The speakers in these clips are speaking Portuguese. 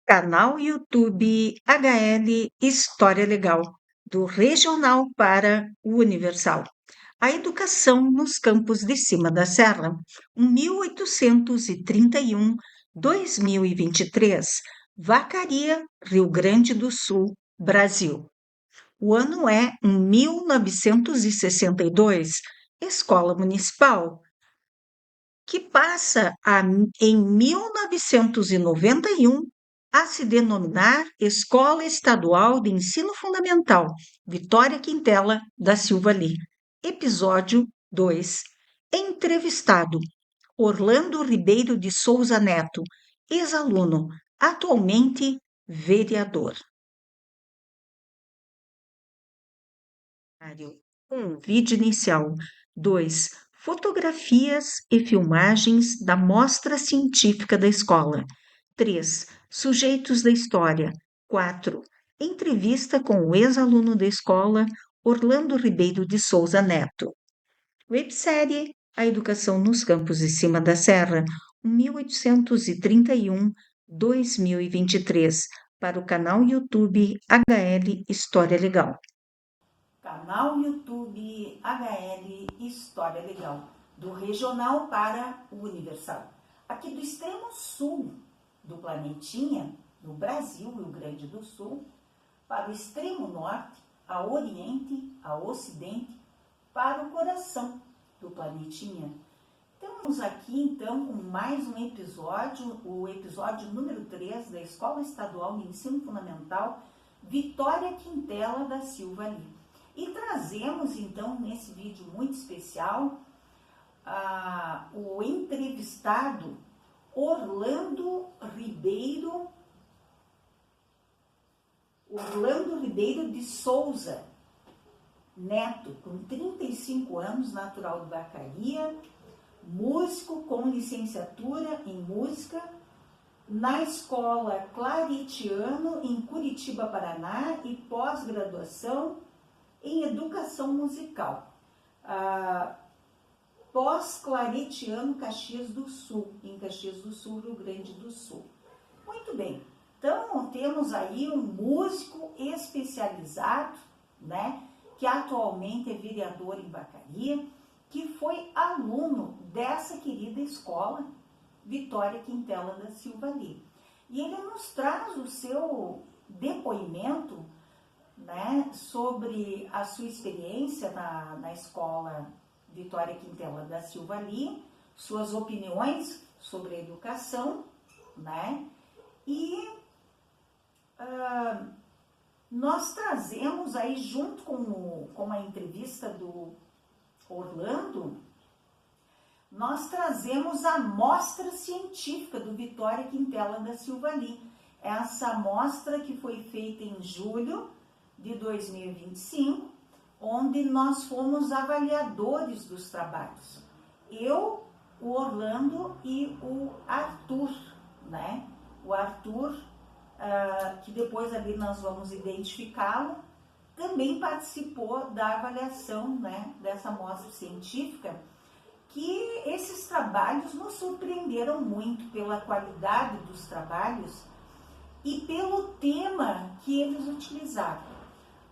Canal YouTube HL História Legal, do regional para o universal. A educação nos campos de cima da serra, 1831-2023, Vacaria, Rio Grande do Sul, Brasil. O ano é 1962, Escola Municipal, que passa em 1991 a se denominar Escola Estadual de Ensino Fundamental Vitória Quintela da Silva Lee. Episódio 2. Entrevistado Orlando Ribeiro de Souza Neto, ex-aluno, atualmente vereador. 1. Vídeo inicial. 2. Fotografias e filmagens da mostra científica da escola. 3. Sujeitos da história. 4. Entrevista com o ex-aluno da escola, Orlando Ribeiro de Souza Neto. Websérie A Educação nos Campos de Cima da Serra, 1831-2023, para o canal YouTube HL História Legal. Canal YouTube HL História Legal, do regional para o universal. Aqui do extremo sul do planetinha, no Brasil, Rio Grande do Sul, para o extremo norte, a oriente, a ocidente, para o coração do planetinha. Estamos aqui então com mais um episódio, o episódio número 3 da Escola Estadual de Ensino Fundamental Vitória Quintela da Silva Lee. E trazemos então nesse vídeo muito especial o entrevistado Orlando Ribeiro de Souza Neto, com 35 anos, natural de Vacaria, músico com licenciatura em música na Escola Claretiano, em Curitiba, Paraná, e pós-graduação em Educação Musical. Pós-Claretiano, Caxias do Sul, em Caxias do Sul, Rio Grande do Sul. Muito bem, então temos aí um músico especializado, né, que atualmente é vereador em Vacaria, que foi aluno dessa querida escola, Vitória Quintela da Silva Lee. E ele nos traz o seu depoimento, né, sobre a sua experiência na escola Vitória Quintela da Silva Lee, suas opiniões sobre a educação, né, e nós trazemos aí, junto com a entrevista do Orlando, nós trazemos a mostra científica do Vitória Quintela da Silva Lee. Essa mostra que foi feita em julho de 2025, onde nós fomos avaliadores dos trabalhos. Eu, o Orlando e o Arthur, né? O Arthur, que depois ali nós vamos identificá-lo, também participou da avaliação, né, dessa mostra científica, que esses trabalhos nos surpreenderam muito pela qualidade dos trabalhos e pelo tema que eles utilizaram.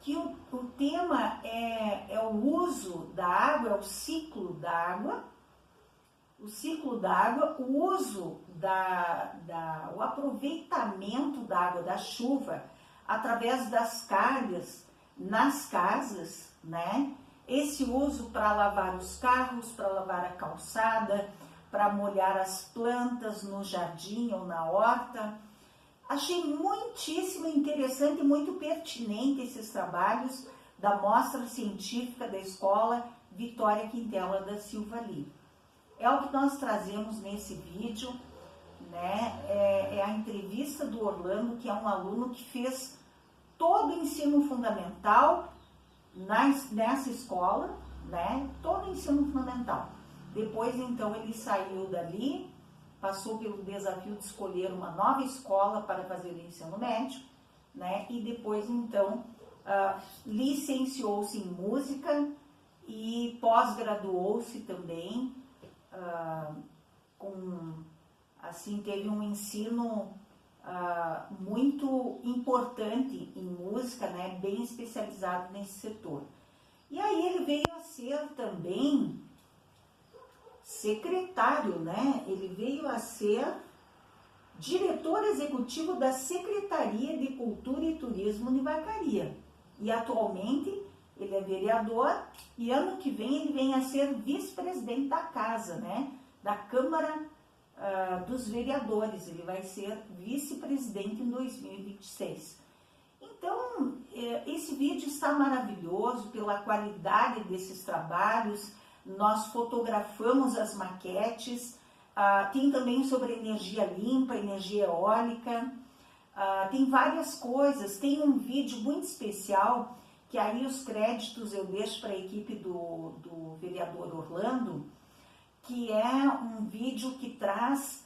Que o tema é o uso da água, é o ciclo da água, o uso o aproveitamento da água da chuva através das calhas nas casas, né? Esse uso para lavar os carros, para lavar a calçada, para molhar as plantas no jardim ou na horta. Achei muitíssimo interessante e muito pertinente esses trabalhos da mostra científica da escola Vitória Quintela da Silva Lee. É o que nós trazemos nesse vídeo, né? É a entrevista do Orlando, que é um aluno que fez todo o ensino fundamental nessa escola, né? Todo o ensino fundamental. Depois, então, ele saiu dali, passou pelo desafio de escolher uma nova escola para fazer o ensino médio, né? E depois, então, licenciou-se em música e pós-graduou-se também, teve um ensino muito importante em música, né, bem especializado nesse setor. E aí ele veio a ser também secretário, né? Ele veio a ser diretor executivo da Secretaria de Cultura e Turismo de Vacaria. E atualmente ele é vereador e ano que vem ele vem a ser vice-presidente da casa, né? Da Câmara dos Vereadores. Ele vai ser vice-presidente em 2026. Então, esse vídeo está maravilhoso pela qualidade desses trabalhos. Nós fotografamos as maquetes, tem também sobre energia limpa, energia eólica, tem várias coisas. Tem um vídeo muito especial, que aí os créditos eu deixo para a equipe do vereador Orlando, que é um vídeo que traz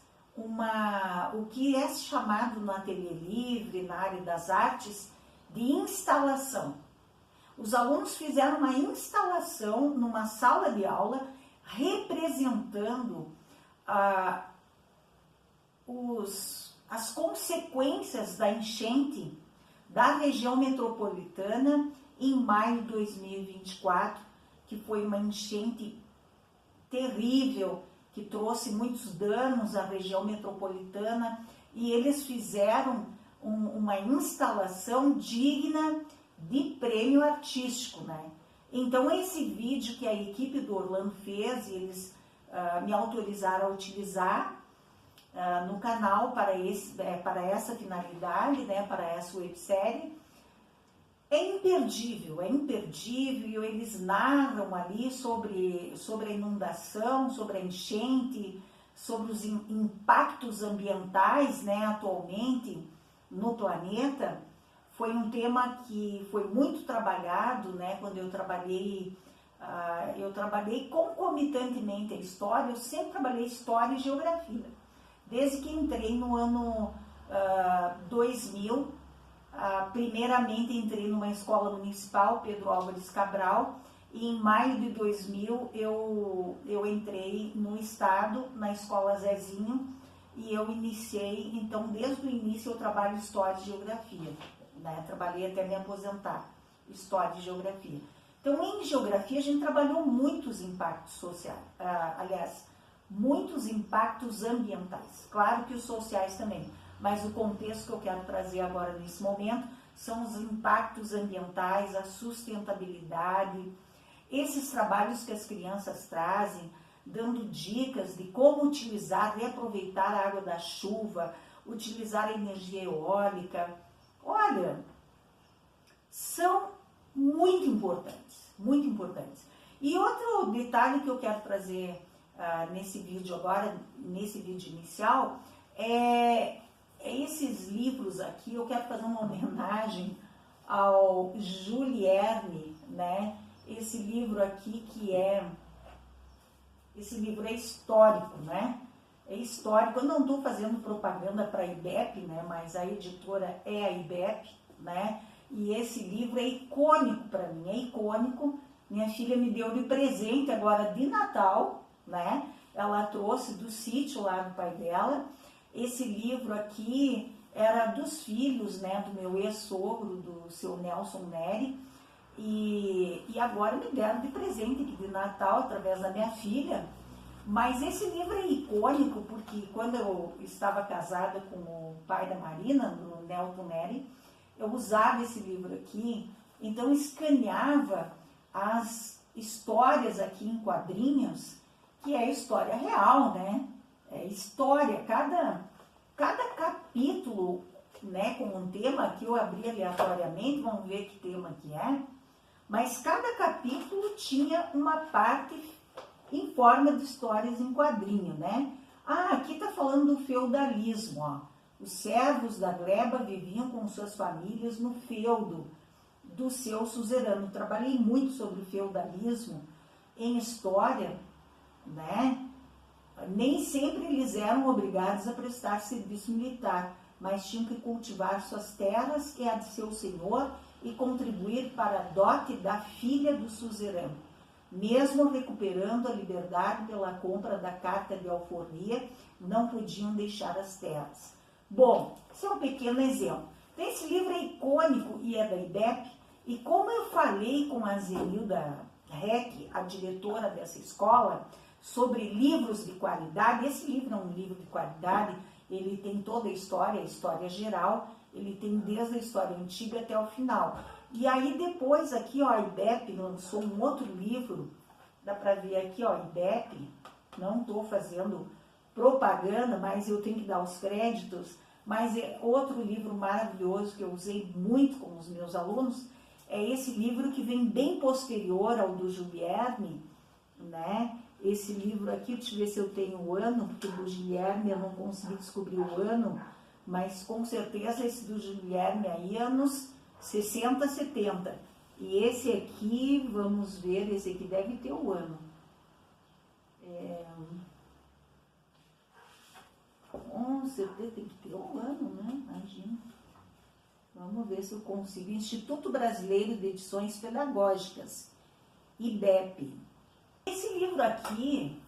o que é chamado no Ateliê Livre, na área das artes, de instalação. Os alunos fizeram uma instalação numa sala de aula representando as consequências da enchente da região metropolitana em maio de 2024, que foi uma enchente terrível, que trouxe muitos danos à região metropolitana, e eles fizeram uma instalação digna de prêmio artístico, né? Então esse vídeo que a equipe do Orlando fez, e eles me autorizaram a utilizar no canal para essa finalidade, né? Para essa websérie, é imperdível, eles narram ali sobre a inundação, sobre a enchente, sobre os impactos ambientais, né, atualmente no planeta. Foi um tema que foi muito trabalhado, né, quando eu trabalhei concomitantemente a história. Eu sempre trabalhei história e geografia, desde que entrei no ano 2000. Primeiramente entrei numa escola municipal, Pedro Álvares Cabral, e em maio de 2000 eu entrei no estado, na escola Zezinho, e eu iniciei, então desde o início eu trabalho História e Geografia, né? Trabalhei até me aposentar, História e Geografia. Então em Geografia a gente trabalhou muitos impactos sociais, muitos impactos ambientais, claro que os sociais também. Mas o contexto que eu quero trazer agora nesse momento são os impactos ambientais, a sustentabilidade, esses trabalhos que as crianças trazem, dando dicas de como utilizar, reaproveitar a água da chuva, utilizar a energia eólica. Olha, são muito importantes, muito importantes. E outro detalhe que eu quero trazer nesse vídeo agora, nesse vídeo inicial, é esses livros aqui. Eu quero fazer uma homenagem ao Jules Verne, né? Esse livro aqui esse livro é histórico, né? É histórico. Eu não estou fazendo propaganda para a IBEP, né? Mas a editora é a IBEP, né? E esse livro é icônico para mim, é icônico. Minha filha me deu de presente agora de Natal, né? Ela trouxe do sítio lá do pai dela. Esse livro aqui era dos filhos, né, do meu ex-sogro, do seu Nelson Neri, e agora me deram de presente aqui de Natal, através da minha filha. Mas esse livro é icônico porque quando eu estava casada com o pai da Marina, o Nelson Neri, eu usava esse livro aqui, então escaneava as histórias aqui em quadrinhos, que é história real, né? É história, cada capítulo, né, com um tema. Aqui eu abri aleatoriamente, vamos ver que tema que é, mas cada capítulo tinha uma parte em forma de histórias em quadrinho, né? Aqui tá falando do feudalismo, ó. Os servos da gleba viviam com suas famílias no feudo do seu suzerano. Trabalhei muito sobre o feudalismo em história, né? Nem sempre eles eram obrigados a prestar serviço militar, mas tinham que cultivar suas terras, que é a de seu senhor, e contribuir para a dote da filha do suzerano. Mesmo recuperando a liberdade pela compra da carta de alforria, não podiam deixar as terras. Bom, esse é um pequeno exemplo. Esse livro é icônico e é da IBEP, e como eu falei com a Zenilda Reck, a diretora dessa escola, sobre livros de qualidade, esse livro é um livro de qualidade, ele tem toda a história geral, ele tem desde a história antiga até o final. E aí depois aqui, ó, a IBEP lançou um outro livro, dá para ver aqui, ó, IBEP, não estou fazendo propaganda, mas eu tenho que dar os créditos, mas é outro livro maravilhoso que eu usei muito com os meus alunos, é esse livro que vem bem posterior ao do Guilherme, né? Esse livro aqui, deixa eu ver se eu tenho o ano, porque do Guilherme eu não consegui descobrir o ano, mas com certeza esse do Guilherme aí, anos 60, 70. E esse aqui, vamos ver, esse aqui deve ter o ano. Com certeza tem que ter o ano, né? Imagina. Vamos ver se eu consigo. Instituto Brasileiro de Edições Pedagógicas, IBEP. Esse livro aqui,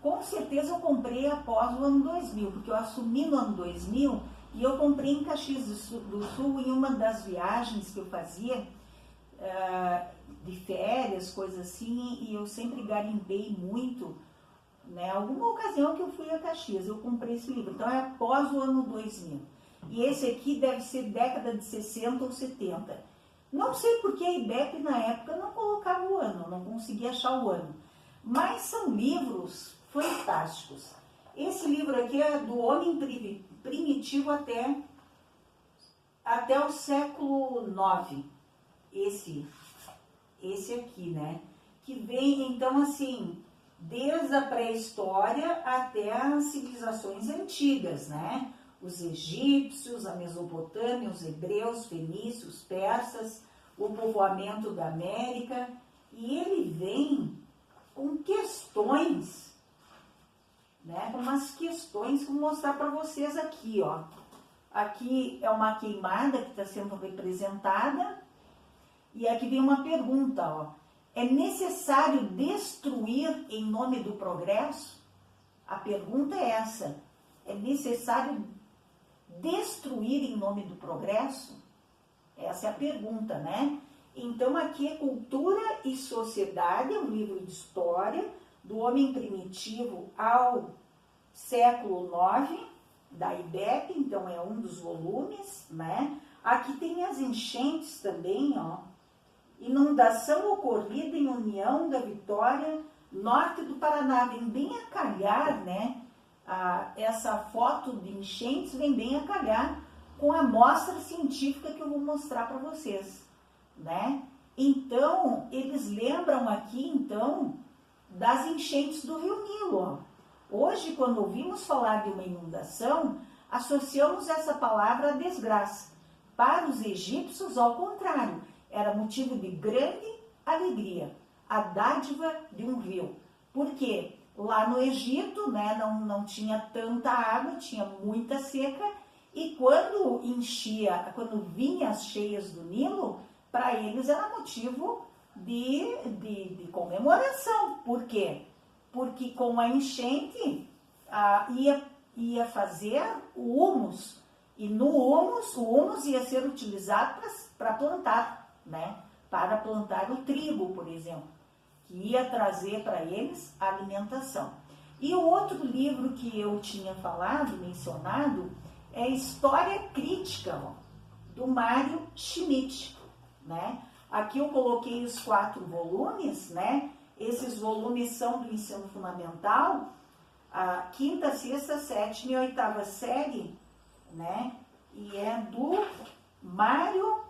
com certeza eu comprei após o ano 2000, porque eu assumi no ano 2000 e eu comprei em Caxias do Sul em uma das viagens que eu fazia, de férias, coisas assim, e eu sempre garimpei muito, né? Alguma ocasião que eu fui a Caxias, eu comprei esse livro, então é após o ano 2000. E esse aqui deve ser década de 60 ou 70. Não sei porque a IBEP na época não colocava o ano, não conseguia achar o ano. Mas são livros fantásticos. Esse livro aqui é do homem primitivo até o século IX. Esse aqui, né? Que vem, então, assim, desde a pré-história até as civilizações antigas, né? Os egípcios, a Mesopotâmia, os hebreus, fenícios, persas, o povoamento da América. E ele vem com questões, né? Com umas questões que eu vou mostrar para vocês aqui, ó. Aqui é uma queimada que está sendo representada. E aqui vem uma pergunta, ó. É necessário destruir em nome do progresso? A pergunta é essa. É necessário destruir em nome do progresso? Essa é a pergunta, né? Então, aqui é Cultura e Sociedade, um livro de história do homem primitivo ao século IX, da IBEP, então é um dos volumes, né? Aqui tem as enchentes também, ó. Inundação ocorrida em União da Vitória, norte do Paraná. Vem bem a calhar, né? Essa foto de enchentes vem bem a calhar com a amostra científica que eu vou mostrar para vocês, né? Então, eles lembram aqui, então, das enchentes do Rio Nilo, ó. Hoje, quando ouvimos falar de uma inundação, associamos essa palavra à desgraça. Para os egípcios, ao contrário, era motivo de grande alegria, a dádiva de um rio. Por quê? Lá no Egito, né, não tinha tanta água, tinha muita seca, e quando vinha as cheias do Nilo, para eles era motivo de comemoração. Por quê? Porque com a enchente ia fazer o humus, e no humus, o humus ia ser utilizado para plantar, né? Para plantar o trigo, por exemplo, que ia trazer para eles a alimentação. E o outro livro que eu tinha mencionado, é História Crítica, ó, do Mário Schmidt, né? Aqui eu coloquei os 4 volumes, né? Esses volumes são do ensino fundamental, a 5ª, 6ª, 7ª e 8ª série, né? E é do Mário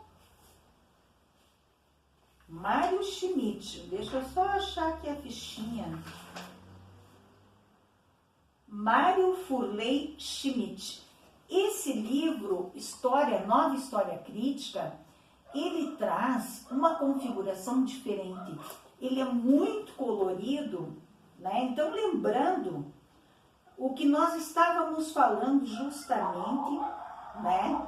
Schmidt. Deixa eu só achar aqui a fichinha. Mário Furley Schmidt. Esse livro, Nova História Crítica, ele traz uma configuração diferente. Ele é muito colorido, né? Então, lembrando o que nós estávamos falando justamente, né?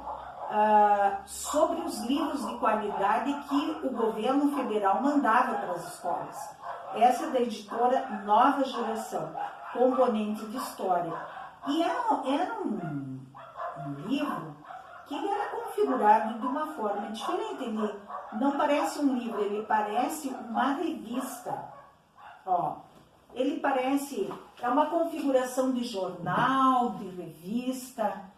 Sobre os livros de qualidade que o governo federal mandava para as escolas. Essa é da editora Nova Geração, componente de história. E eram no livro que ele era configurado de uma forma diferente. Ele não parece um livro, ele parece uma revista. Ó, ele parece, é uma configuração de jornal, de revista,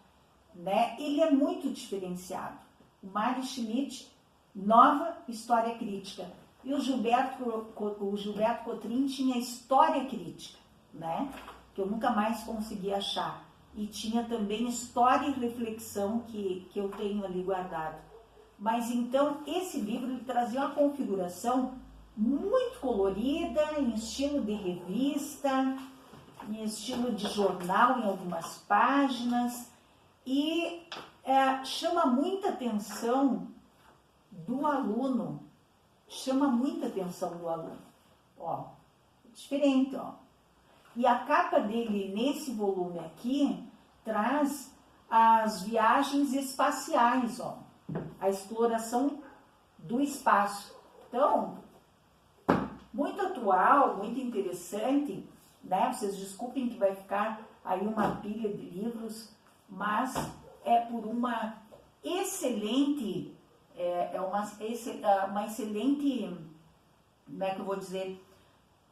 né? Ele é muito diferenciado. O Mário Schmidt, Nova História Crítica. E o Gilberto Cotrim tinha História Crítica, né? Que eu nunca mais consegui achar. E tinha também História e Reflexão, que eu tenho ali guardado. Mas então, esse livro ele trazia uma configuração muito colorida, em estilo de revista, em estilo de jornal, em algumas páginas, e chama muita atenção do aluno, ó, diferente, ó. E a capa dele, nesse volume aqui, traz as viagens espaciais, ó, a exploração do espaço. Então, muito atual, muito interessante, né? Vocês desculpem que vai ficar aí uma pilha de livros, mas é por uma excelente, uma excelente, como é que eu vou dizer,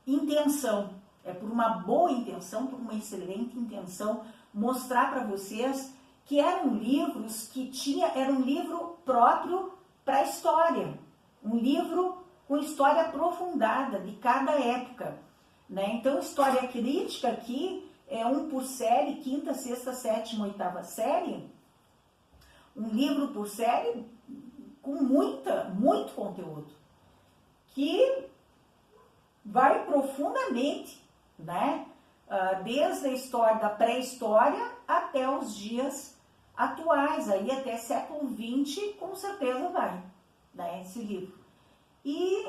intenção. É por uma boa intenção, por uma excelente intenção, mostrar para vocês que eram livros era um livro próprio para a história, um livro com história aprofundada de cada época, né? Então, história crítica aqui é um por série, quinta, sexta, sétima, oitava série, um livro por série com muito conteúdo, que vai profundamente, né? Desde a história da pré-história até os dias atuais, aí até século XX, com certeza vai, né? Esse livro. E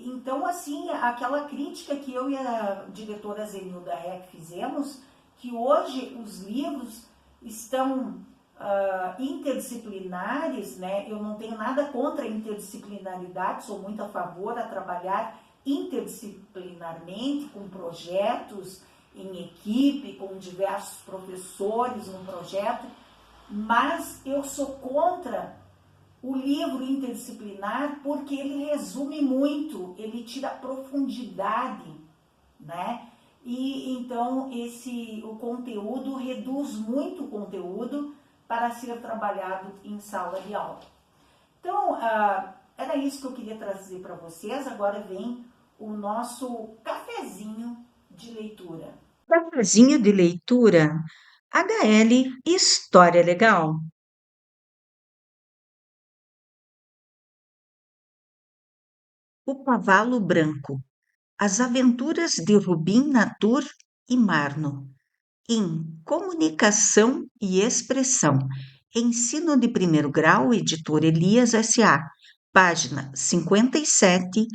então, assim, aquela crítica que eu e a diretora Zenilda Reck fizemos, que hoje os livros estão interdisciplinares, né? Eu não tenho nada contra a interdisciplinaridade, sou muito a favor a trabalhar interdisciplinarmente, com projetos em equipe, com diversos professores no projeto, mas eu sou contra o livro interdisciplinar porque ele resume muito, ele tira profundidade, né? E então o conteúdo reduz muito o conteúdo para ser trabalhado em sala de aula. Então, era isso que eu queria trazer para vocês. Agora vem o nosso cafezinho de leitura. Cafezinho de leitura, HL História Legal. O Cavalo Branco. As Aventuras de Rubim Natur e Marno. Em Comunicação e Expressão. Ensino de Primeiro Grau, Editora Elias S.A. Página 57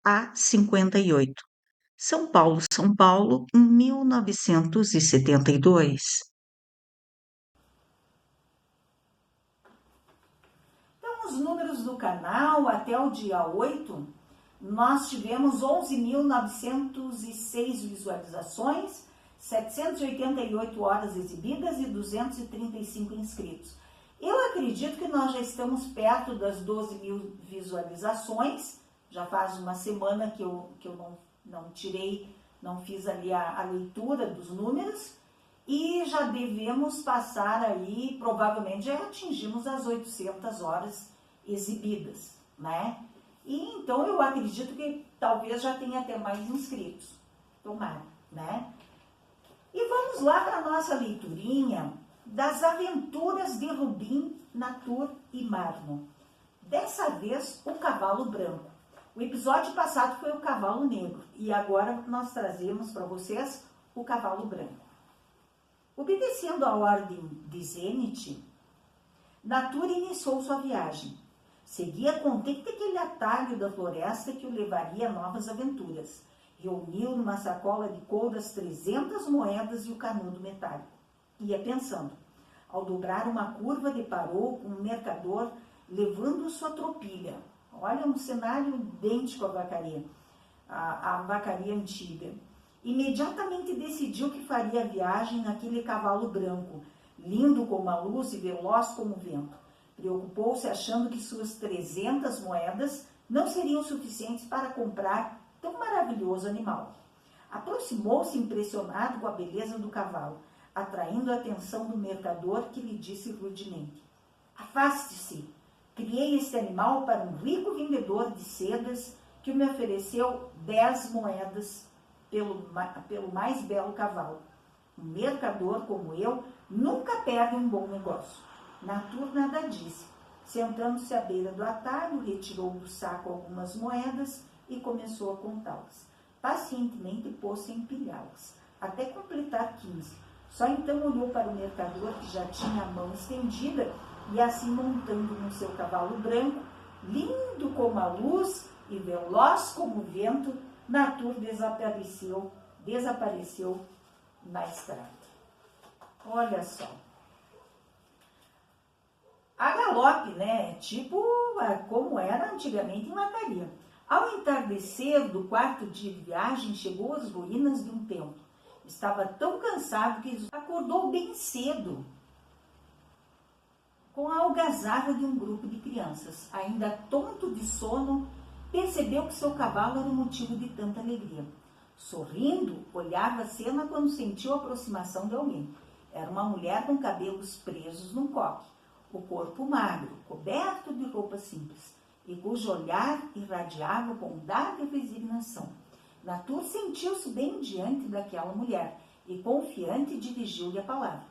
a 58. São Paulo, 1972. Então, os números do canal, até o dia 8, nós tivemos 11.906 visualizações, 788 horas exibidas e 235 inscritos. Eu acredito que nós já estamos perto das 12 mil visualizações, já faz uma semana que eu não fiz ali a leitura dos números, e já devemos passar aí, provavelmente já atingimos as 800 horas exibidas, né? E então eu acredito que talvez já tenha até mais inscritos, tomara, né? E vamos lá para a nossa leiturinha das Aventuras de Rubim, Natur e Marno. Dessa vez, o Cavalo Branco. O episódio passado foi o Cavalo Negro e agora nós trazemos para vocês o Cavalo Branco. Obedecendo a ordem de Zenit, Natur iniciou sua viagem. Seguia contente aquele atalho da floresta que o levaria a novas aventuras. Reuniu numa sacola de couro as 300 moedas e o canudo metálico. Ia pensando. Ao dobrar uma curva, deparou com um mercador levando sua tropilha. Olha, um cenário idêntico à vacaria antiga. Imediatamente decidiu que faria a viagem naquele cavalo branco, lindo como a luz e veloz como o vento. Preocupou-se achando que suas 300 moedas não seriam suficientes para comprar tão maravilhoso animal. Aproximou-se impressionado com a beleza do cavalo, atraindo a atenção do mercador, que lhe disse rudemente: afaste-se, criei este animal para um rico vendedor de sedas que me ofereceu 10 moedas pelo mais belo cavalo. Um mercador como eu nunca perde um bom negócio. Natur nada disse. Sentando-se à beira do atalho, retirou do saco algumas moedas e começou a contá-las. Pacientemente pôs-se a empilhá-las, até completar 15. Só então olhou para o mercador, que já tinha a mão estendida, e assim montando no seu cavalo branco, lindo como a luz e veloz como o vento, Natur desapareceu na estrada. Olha só. A galope, né? Tipo como era antigamente em Macaria. Ao entardecer do 4º dia de viagem, chegou às ruínas de um templo. Estava tão cansado que acordou bem cedo, com a algazarra de um grupo de crianças. Ainda tonto de sono, percebeu que seu cavalo era o motivo de tanta alegria. Sorrindo, olhava a cena quando sentiu a aproximação de alguém. Era uma mulher com cabelos presos num coque, o corpo magro, coberto de roupa simples, e cujo olhar irradiava bondade e resignação. Natur sentiu-se bem diante daquela mulher e, confiante, dirigiu-lhe a palavra.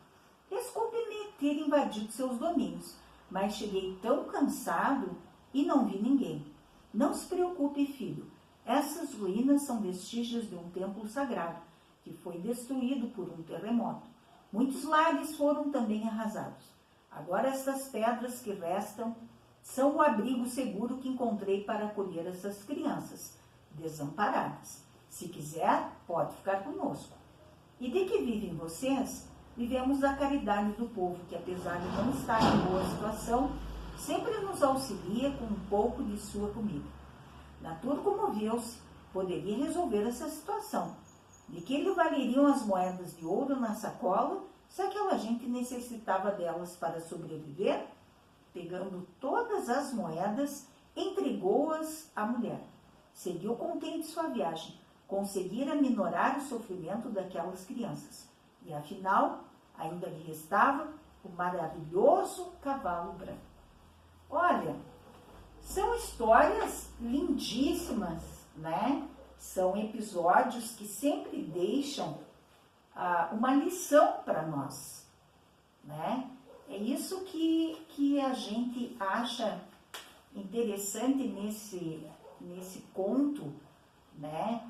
Desculpe-me ter invadido seus domínios, mas cheguei tão cansado e não vi ninguém. Não se preocupe, filho. Essas ruínas são vestígios de um templo sagrado, que foi destruído por um terremoto. Muitos lares foram também arrasados. Agora estas pedras que restam são o abrigo seguro que encontrei para acolher essas crianças desamparadas. Se quiser, pode ficar conosco. E de que vivem vocês? Vivemos da caridade do povo, que apesar de não estar em boa situação, sempre nos auxilia com um pouco de sua comida. Natur comoveu-se, poderia resolver essa situação. De que lhe valeriam as moedas de ouro na sacola, se aquela gente necessitava delas para sobreviver? Pegando todas as moedas, entregou-as à mulher. Seguiu contente sua viagem, conseguira minorar o sofrimento daquelas crianças. E afinal, ainda lhe restava o maravilhoso cavalo branco. Olha, são histórias lindíssimas, né? São episódios que sempre deixam uma lição para nós, né? É isso que a gente acha interessante nesse conto, né?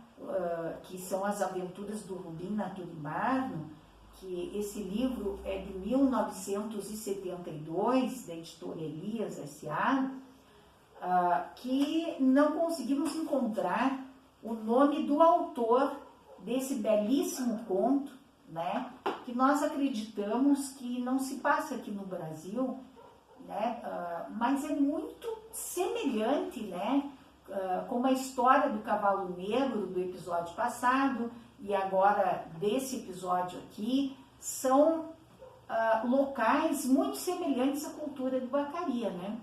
Que são as aventuras do Rubim, Natur e Marno, que esse livro é de 1972, da editora Elias S.A., que não conseguimos encontrar o nome do autor desse belíssimo conto, né? Que nós acreditamos que não se passa aqui no Brasil, né? Mas é muito semelhante, né? Com a história do cavalo negro do episódio passado e agora desse episódio aqui, são locais muito semelhantes à cultura de Vacaria, né?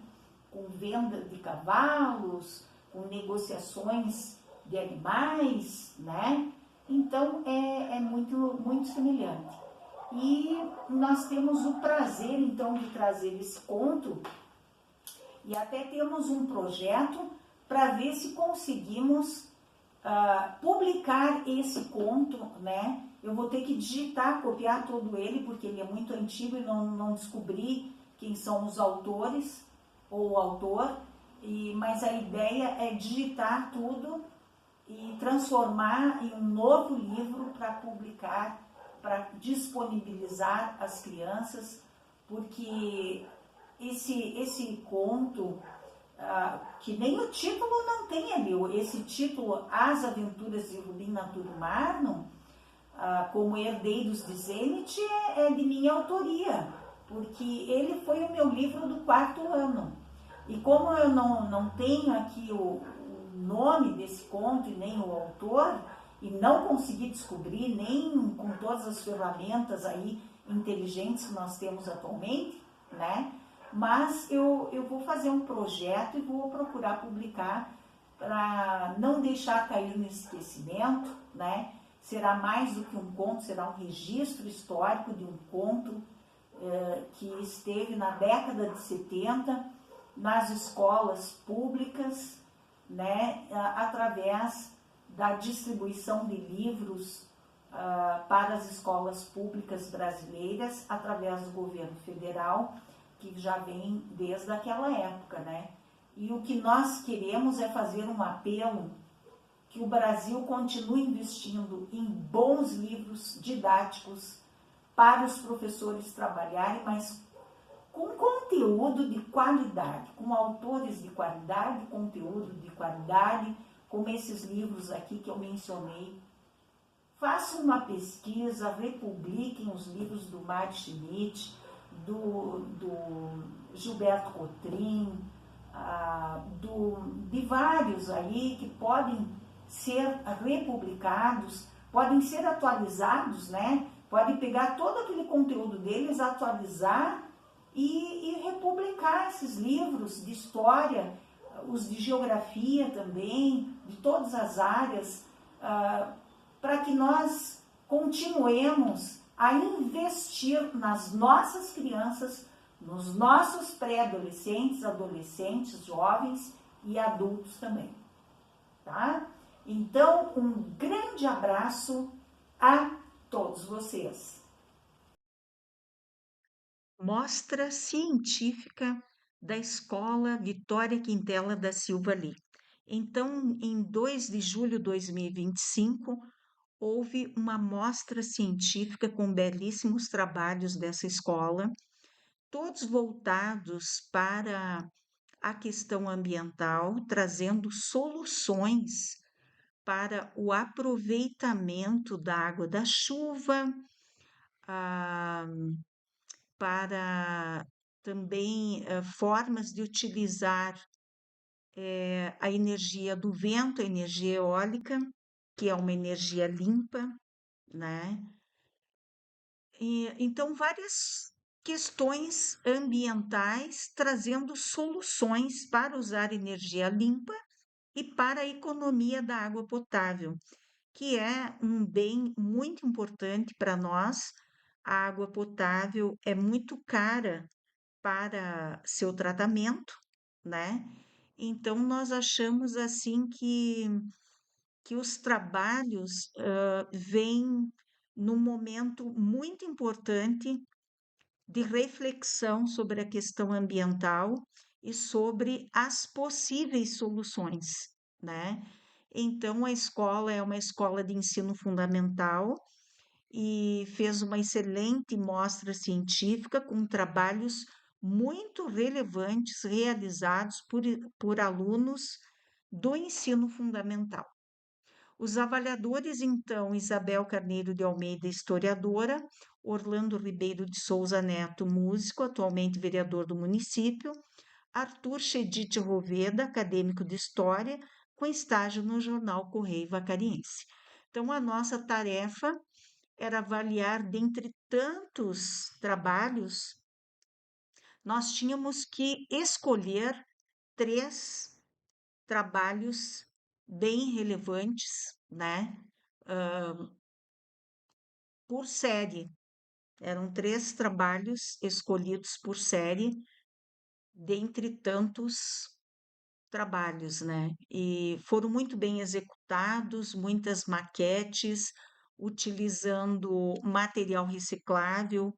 Com venda de cavalos, com negociações de animais, né? Então é muito semelhante. E nós temos o prazer então de trazer esse conto e até temos um projeto para ver se conseguimos publicar esse conto, né? Eu vou ter que digitar, copiar todo ele, porque ele é muito antigo e não descobri quem são os autores ou o autor, mas a ideia é digitar tudo e transformar em um novo livro para publicar, para disponibilizar às crianças, porque esse conto, que nem o título não tem ali, esse título, As Aventuras de Rubim, Natur e Marno, como Herdeiros de Zenit, é de minha autoria, porque ele foi o meu livro do 4º ano. E como eu não tenho aqui o nome desse conto e nem o autor, e não consegui descobrir, nem com todas as ferramentas aí inteligentes que nós temos atualmente, né? Mas eu vou fazer um projeto e vou procurar publicar para não deixar cair no esquecimento, né? Será mais do que um conto, será um registro histórico de um conto que esteve na década de 70 nas escolas públicas, né, através da distribuição de livros para as escolas públicas brasileiras, através do governo federal, que já vem desde aquela época, né? E o que nós queremos é fazer um apelo que o Brasil continue investindo em bons livros didáticos para os professores trabalharem, mas com conteúdo de qualidade, com autores de qualidade, conteúdo de qualidade, como esses livros aqui que eu mencionei. Façam uma pesquisa, republiquem os livros do Mário Schmidt, do Gilberto Cotrim, de vários aí que podem ser republicados, podem ser atualizados, né? Podem pegar todo aquele conteúdo deles, atualizar e republicar esses livros de história, os de geografia também, de todas as áreas, para que nós continuemos a investir nas nossas crianças, nos nossos pré-adolescentes, adolescentes, jovens e adultos também, tá? Então, um grande abraço a todos vocês. Mostra científica da Escola Vitória Quintela da Silva Lee. Então, em 2 de julho de 2025, houve uma mostra científica com belíssimos trabalhos dessa escola, todos voltados para a questão ambiental, trazendo soluções para o aproveitamento da água da chuva, ah, para também formas de utilizar a energia do vento, a energia eólica, que é uma energia limpa, né? Então, várias questões ambientais trazendo soluções para usar energia limpa e para a economia da água potável, que é um bem muito importante para nós. A água potável é muito cara para seu tratamento, né? Então, nós achamos assim que os trabalhos vêm num momento muito importante de reflexão sobre a questão ambiental e sobre as possíveis soluções, né? Então, a escola é uma escola de ensino fundamental e fez uma excelente mostra científica com trabalhos muito relevantes realizados por alunos do ensino fundamental. Os avaliadores, então, Isabel Carneiro de Almeida, historiadora, Orlando Ribeiro de Souza Neto, músico, atualmente vereador do município, Arthur Chedid Roveda, acadêmico de História, com estágio no jornal Correio Vacariense. Então, a nossa tarefa era avaliar, dentre tantos trabalhos, nós tínhamos que escolher 3 trabalhos bem relevantes, né? Por série. Eram 3 trabalhos escolhidos por série, dentre tantos trabalhos, né? E foram muito bem executados, muitas maquetes, utilizando material reciclável,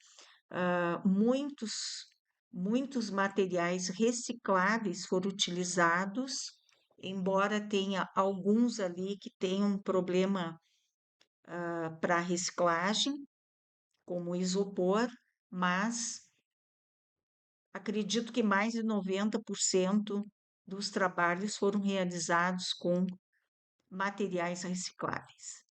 muitos materiais recicláveis foram utilizados, embora tenha alguns ali que tenham um problema para reciclagem, como isopor, mas acredito que mais de 90% dos trabalhos foram realizados com materiais recicláveis.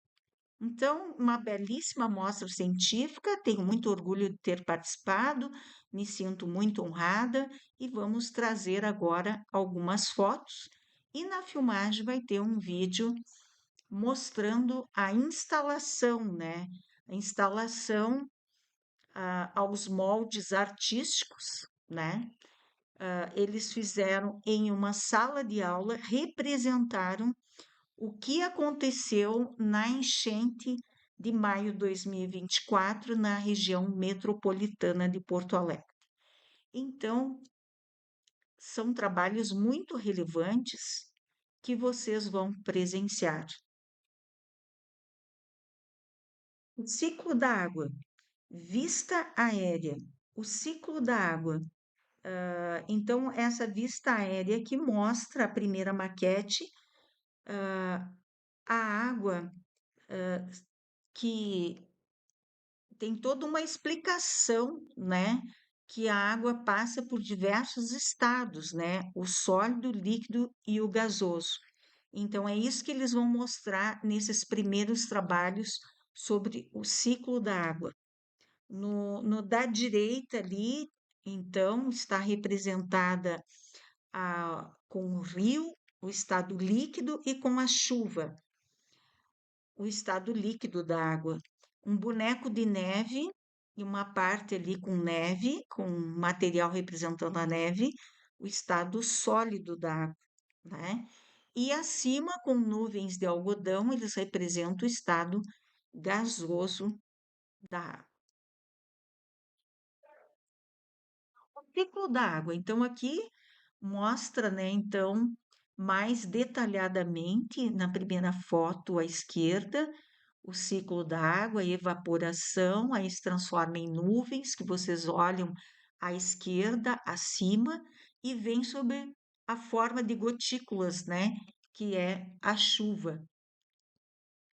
Então, uma belíssima mostra científica, tenho muito orgulho de ter participado, me sinto muito honrada e vamos trazer agora algumas fotos. E na filmagem vai ter um vídeo mostrando a instalação, né? A instalação aos moldes artísticos, né? Eles fizeram em uma sala de aula, representaram o que aconteceu na enchente de maio de 2024 na região metropolitana de Porto Alegre. Então, são trabalhos muito relevantes que vocês vão presenciar. O ciclo da água, vista aérea. O ciclo da água. Então, essa vista aérea que mostra a primeira maquete, a água que tem toda uma explicação, né? Que a água passa por diversos estados, né? O sólido, o líquido e o gasoso. Então, é isso que eles vão mostrar nesses primeiros trabalhos sobre o ciclo da água. No da direita ali, então, está representada com o rio, o estado líquido e com a chuva, o estado líquido da água. Um boneco de neve e uma parte ali com neve, com material representando a neve, o estado sólido da água, né? E acima, com nuvens de algodão, eles representam o estado gasoso da água. O ciclo da água. Então, aqui mostra, né, então, mais detalhadamente na primeira foto à esquerda, o ciclo da água, a evaporação, aí se transforma em nuvens, que vocês olham à esquerda, acima, e vem sobre a forma de gotículas, né, que é a chuva,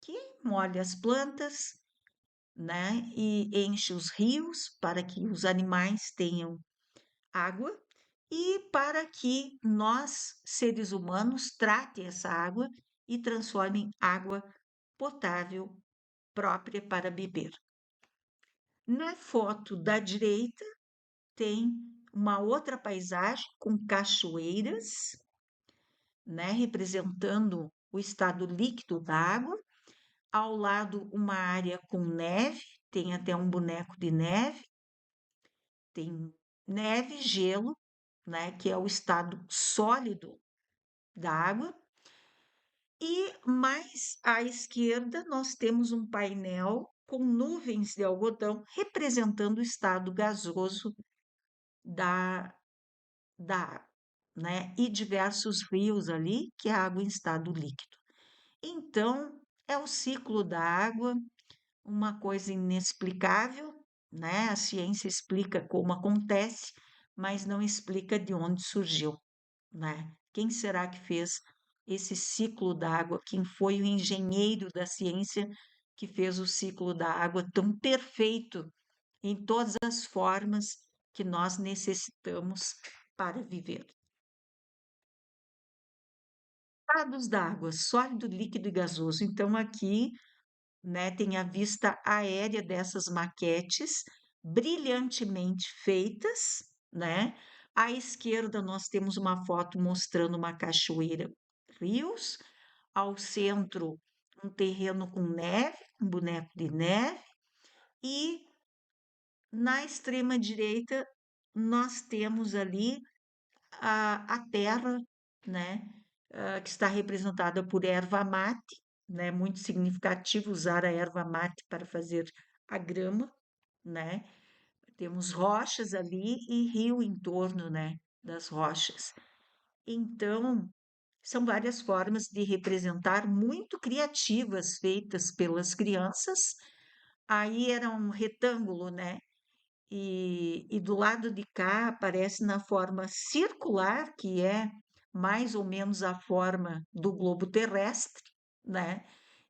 que molha as plantas, né, e enche os rios para que os animais tenham água e para que nós, seres humanos, trate essa água e transforme em água potável própria para beber. Na foto da direita tem uma outra paisagem com cachoeiras, né, representando o estado líquido da água. Ao lado, uma área com neve, tem até um boneco de neve, tem neve, gelo, né, que é o estado sólido da água. E mais à esquerda, nós temos um painel com nuvens de algodão representando o estado gasoso da, da água, né? E diversos rios ali, que é água em estado líquido. Então, é o ciclo da água, uma coisa inexplicável, né? A ciência explica como acontece, mas não explica de onde surgiu, né? Quem será que fez esse ciclo da água? Quem foi o engenheiro da ciência que fez o ciclo da água tão perfeito em todas as formas que nós necessitamos para viver? Estados da água, sólido, líquido e gasoso. Então, aqui, né, tem a vista aérea dessas maquetes brilhantemente feitas, né? À esquerda, nós temos uma foto mostrando uma cachoeira, rios, ao centro, um terreno com neve, um boneco de neve, e na extrema direita, nós temos ali a terra, né, que está representada por erva mate, né, muito significativo usar a erva mate para fazer a grama, né? Temos rochas ali e rio em torno, né, das rochas. Então, são várias formas de representar muito criativas feitas pelas crianças. Aí era um retângulo, né? E do lado de cá aparece na forma circular, que é mais ou menos a forma do globo terrestre, né?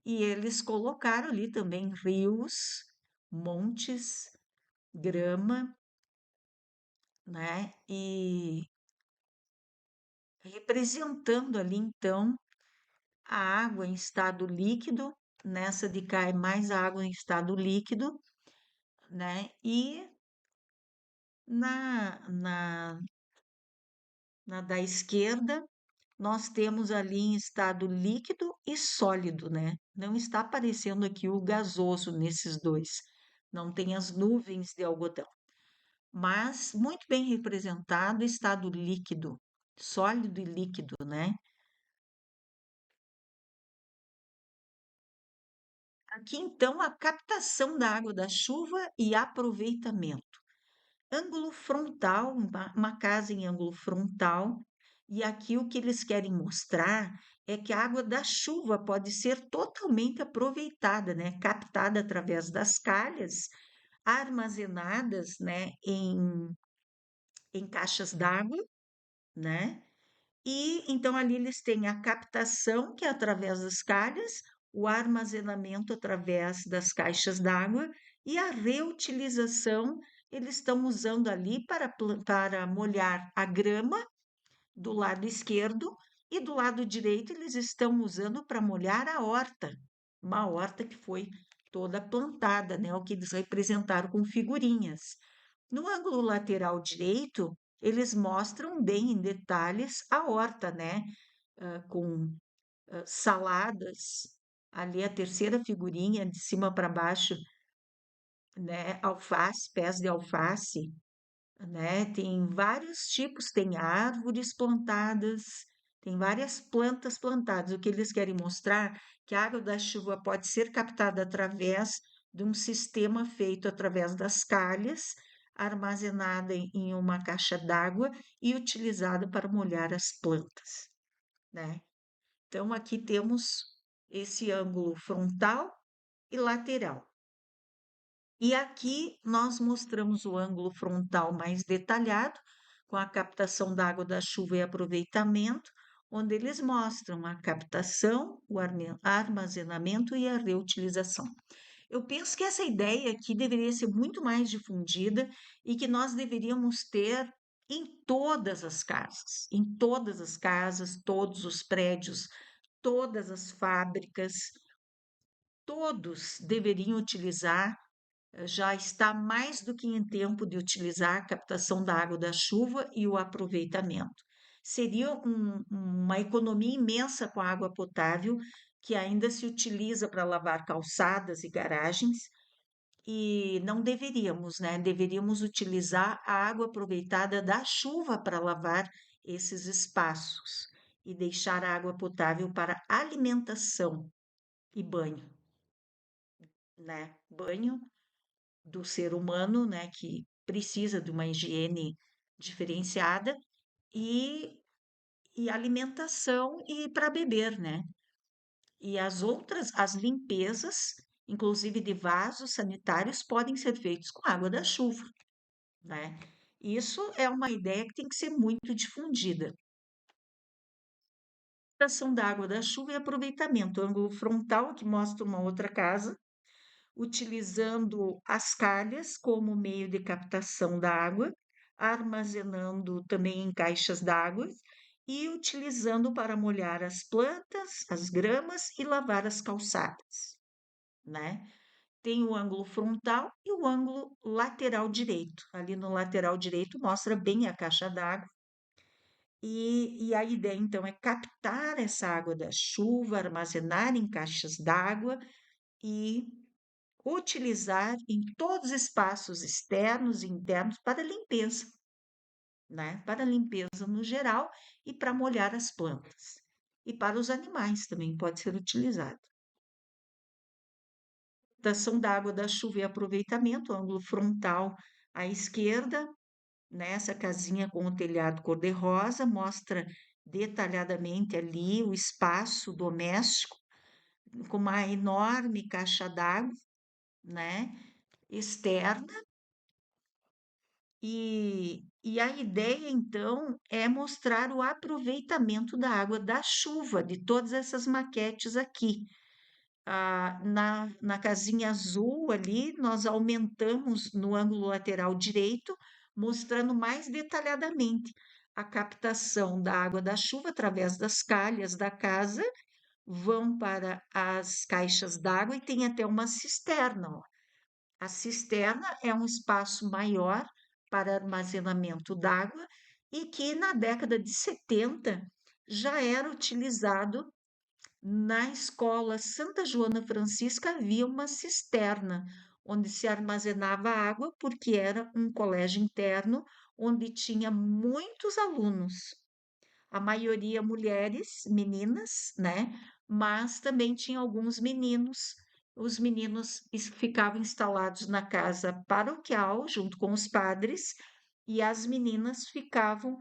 E eles colocaram ali também rios, montes, grama, né? E representando ali então a água em estado líquido, nessa de cá é mais água em estado líquido, né? E na, na, na da esquerda, nós temos ali em estado líquido e sólido, né? Não está aparecendo aqui o gasoso nesses dois, não tem as nuvens de algodão, mas muito bem representado, estado líquido, sólido e líquido, né? Aqui então a captação da água da chuva e aproveitamento. Ângulo frontal, uma casa em ângulo frontal, e aqui o que eles querem mostrar é que a água da chuva pode ser totalmente aproveitada, né? Captada através das calhas, armazenadas, né, em caixas d'água, né? E então ali eles têm a captação, que é através das calhas, o armazenamento através das caixas d'água e a reutilização, eles estão usando ali para molhar a grama do lado esquerdo e do lado direito eles estão usando para molhar a horta, uma horta que foi toda plantada, né? O que eles representaram com figurinhas. No ângulo lateral direito, eles mostram bem em detalhes a horta, né? Com saladas, ali a terceira figurinha de cima para baixo, né? Alface, pés de alface, né? Tem vários tipos, tem árvores plantadas, tem várias plantas plantadas. O que eles querem mostrar que a água da chuva pode ser captada através de um sistema feito através das calhas, armazenada em uma caixa d'água e utilizada para molhar as plantas, né? Então aqui temos esse ângulo frontal e lateral. E aqui nós mostramos o ângulo frontal mais detalhado, com a captação da água da chuva e aproveitamento, onde eles mostram a captação, o armazenamento e a reutilização. Eu penso que essa ideia aqui deveria ser muito mais difundida e que nós deveríamos ter em todas as casas, todos os prédios, todas as fábricas, todos deveriam utilizar, já está mais do que em tempo de utilizar a captação da água da chuva e o aproveitamento. Seria uma economia imensa com a água potável, que ainda se utiliza para lavar calçadas e garagens, e não deveríamos, né? Deveríamos utilizar a água aproveitada da chuva para lavar esses espaços e deixar a água potável para alimentação e banho, né? Banho do ser humano, né, que precisa de uma higiene diferenciada e, e alimentação e para beber, né? E as outras, as limpezas, inclusive de vasos sanitários, podem ser feitos com água da chuva, né? Isso é uma ideia que tem que ser muito difundida. Captação da água da chuva e aproveitamento. Ângulo frontal, que mostra uma outra casa, utilizando as calhas como meio de captação da água, armazenando também em caixas d'água e utilizando para molhar as plantas, as gramas e lavar as calçadas, né? Tem o ângulo frontal e o ângulo lateral direito. Ali no lateral direito mostra bem a caixa d'água. E a ideia, então, é captar essa água da chuva, armazenar em caixas d'água e utilizar em todos os espaços externos e internos para limpeza, né? Para limpeza no geral e para molhar as plantas. E para os animais também pode ser utilizado. Captação da água da chuva e aproveitamento, ângulo frontal à esquerda, nessa casinha com o telhado cor-de-rosa, mostra detalhadamente ali o espaço doméstico com uma enorme caixa d'água, né, externa. E a ideia, então, é mostrar o aproveitamento da água da chuva, de todas essas maquetes aqui. Na casinha azul ali, nós aumentamos no ângulo lateral direito, mostrando mais detalhadamente a captação da água da chuva através das calhas da casa, vão para as caixas d'água e tem até uma cisterna, ó. A cisterna é um espaço maior para armazenamento d'água e que na década de 70 já era utilizado na escola Santa Joana Francisca, havia uma cisterna onde se armazenava água, porque era um colégio interno onde tinha muitos alunos, a maioria mulheres, meninas, né? Mas também tinha alguns meninos. Os meninos ficavam instalados na casa paroquial, junto com os padres, e as meninas ficavam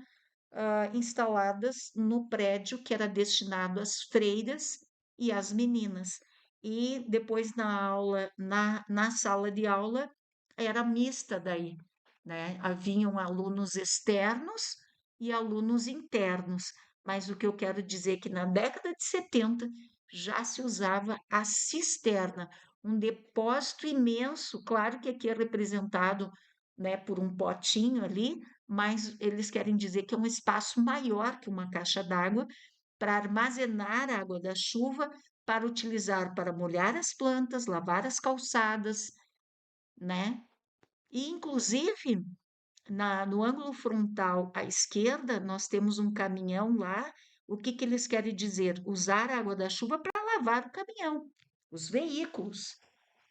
instaladas no prédio que era destinado às freiras e às meninas. E depois na aula, na sala de aula, era mista daí, né? Haviam alunos externos e alunos internos. Mas o que eu quero dizer é que na década de 70 já se usava a cisterna, um depósito imenso, claro que aqui é representado, né, por um potinho ali, mas eles querem dizer que é um espaço maior que uma caixa d'água para armazenar a água da chuva, para utilizar para molhar as plantas, lavar as calçadas, né? E, inclusive, no ângulo frontal à esquerda, nós temos um caminhão lá. O que que eles querem dizer? Usar a água da chuva para lavar o caminhão, os veículos.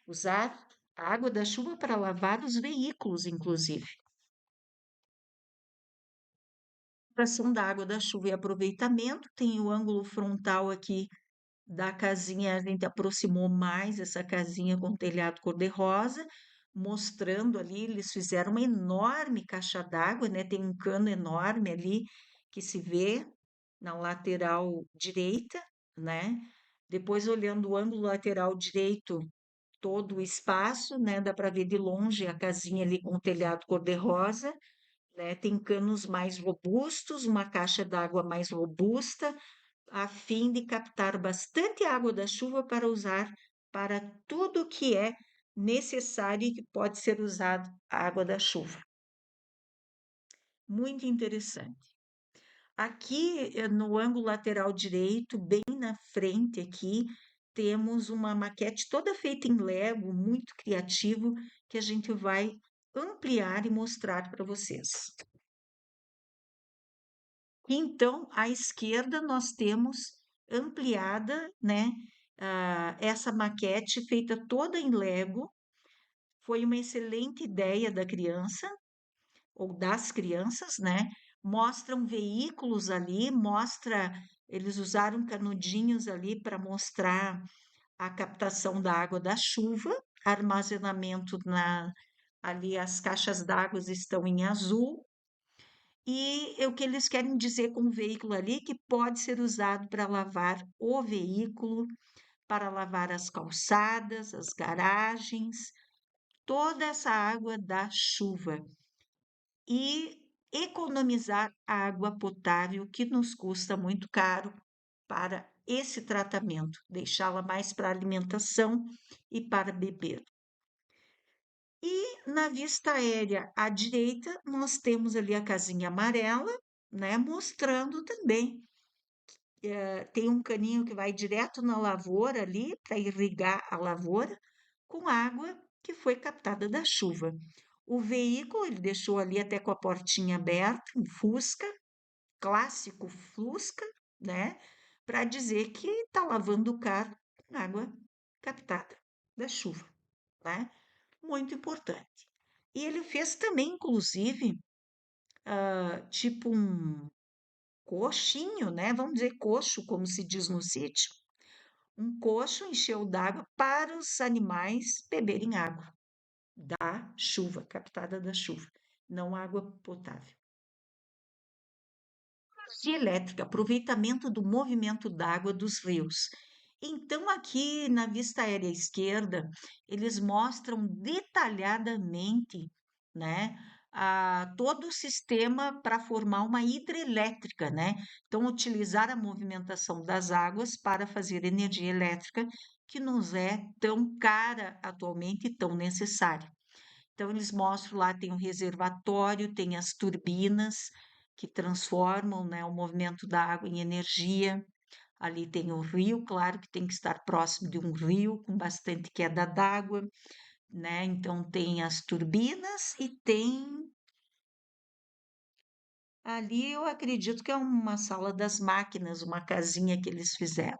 Usar a água da chuva para lavar os veículos, inclusive. Extração da água da chuva e aproveitamento. Tem o ângulo frontal aqui da casinha, a gente aproximou mais essa casinha com telhado cor-de-rosa, mostrando ali, eles fizeram uma enorme caixa d'água, né? Tem um cano enorme ali que se vê na lateral direita, né? Depois, olhando o ângulo lateral direito, todo o espaço, né? Dá para ver de longe a casinha ali com o telhado cor-de-rosa, né? Tem canos mais robustos, uma caixa d'água mais robusta, a fim de captar bastante água da chuva para usar para tudo que é necessário e que pode ser usado a água da chuva. Muito interessante. Aqui no ângulo lateral direito, bem na frente aqui, temos uma maquete toda feita em Lego, muito criativo, que a gente vai ampliar e mostrar para vocês. Então, à esquerda, nós temos ampliada, né, essa maquete feita toda em Lego. Foi uma excelente ideia da criança, ou das crianças, né? Mostram veículos ali, eles usaram canudinhos ali para mostrar a captação da água da chuva, armazenamento ali as caixas d'água estão em azul, e o que eles querem dizer com o veículo ali, que pode ser usado para lavar o veículo, para lavar as calçadas, as garagens, toda essa água da chuva. E economizar água potável, que nos custa muito caro para esse tratamento, deixá-la mais para alimentação e para beber. E na vista aérea à direita, nós temos ali a casinha amarela, né, mostrando também. Tem um caninho que vai direto na lavoura ali, para irrigar a lavoura, com água que foi captada da chuva. O veículo ele deixou ali até com a portinha aberta, um Fusca, clássico Fusca, né, para dizer que está lavando o carro com água captada da chuva, né? Muito importante. E ele fez também, inclusive, tipo um coxinho, né? Vamos dizer coxo, como se diz no sítio. Um coxo encheu d'água para os animais beberem água da chuva, captada da chuva, não água potável. Energia elétrica, aproveitamento do movimento d'água dos rios. Então, aqui na vista aérea esquerda, eles mostram detalhadamente, né, todo o sistema para formar uma hidrelétrica, né? Então, utilizar a movimentação das águas para fazer energia elétrica, que nos é tão cara atualmente e tão necessária. Então, eles mostram lá, tem o reservatório, tem as turbinas que transformam, né, o movimento da água em energia. Ali tem o rio, claro que tem que estar próximo de um rio com bastante queda d'água, né? Então, tem as turbinas e tem. Ali eu acredito que é uma sala das máquinas, uma casinha que eles fizeram.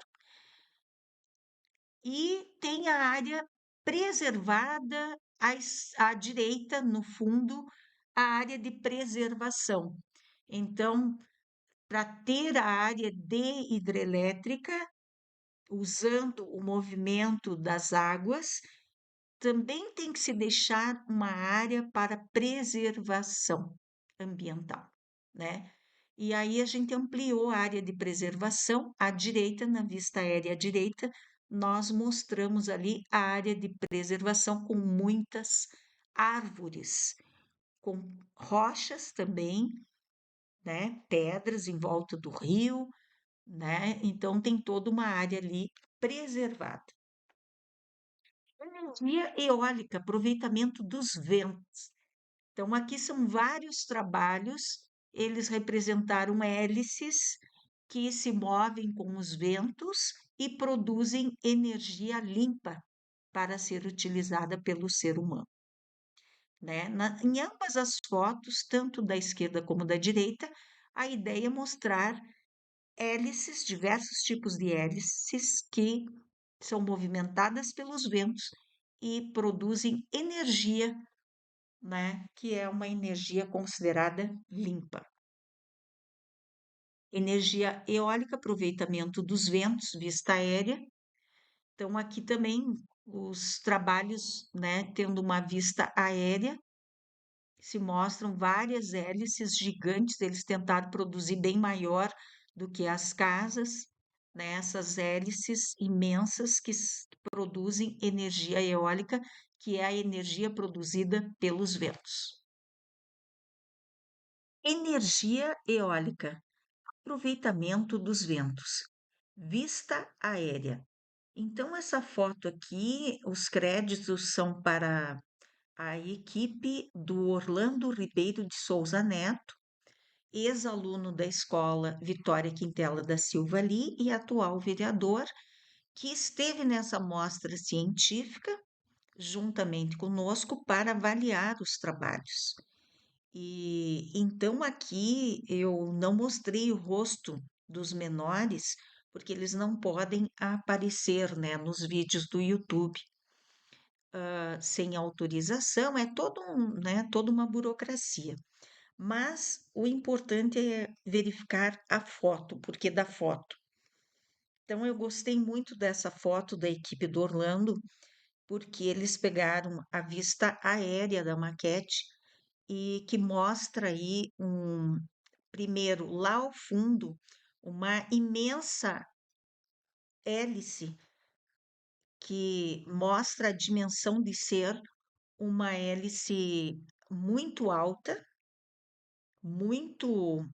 E tem a área preservada à direita, no fundo, a área de preservação. Então, para ter a área de hidrelétrica, usando o movimento das águas, também tem que se deixar uma área para preservação ambiental, né? E aí a gente ampliou a área de preservação à direita, na vista aérea à direita, nós mostramos ali a área de preservação com muitas árvores, com rochas também, né? Pedras em volta do rio, né? Então tem toda uma área ali preservada. Energia eólica, aproveitamento dos ventos. Então, aqui são vários trabalhos, eles representaram hélices que se movem com os ventos e produzem energia limpa para ser utilizada pelo ser humano, né? Em ambas as fotos, tanto da esquerda como da direita, a ideia é mostrar hélices, diversos tipos de hélices que são movimentadas pelos ventos e produzem energia, né, que é uma energia considerada limpa. Energia eólica, aproveitamento dos ventos, vista aérea. Então, aqui também os trabalhos, né, tendo uma vista aérea, se mostram várias hélices gigantes, eles tentaram produzir bem maior do que as casas, né, essas hélices imensas que produzem energia eólica, que é a energia produzida pelos ventos. Energia eólica, aproveitamento dos ventos, vista aérea. Então, essa foto aqui, os créditos são para a equipe do Orlando Ribeiro de Souza Neto, ex-aluno da escola Vitória Quintela da Silva Ali e atual vereador, que esteve nessa mostra científica juntamente conosco para avaliar os trabalhos. E então aqui eu não mostrei o rosto dos menores, porque eles não podem aparecer, né, nos vídeos do YouTube, sem autorização, é todo né, toda uma burocracia. Mas o importante é verificar a foto, porque da foto. Então eu gostei muito dessa foto da equipe do Orlando, porque eles pegaram a vista aérea da maquete e que mostra aí primeiro lá ao fundo uma imensa hélice que mostra a dimensão de ser uma hélice muito alta, muito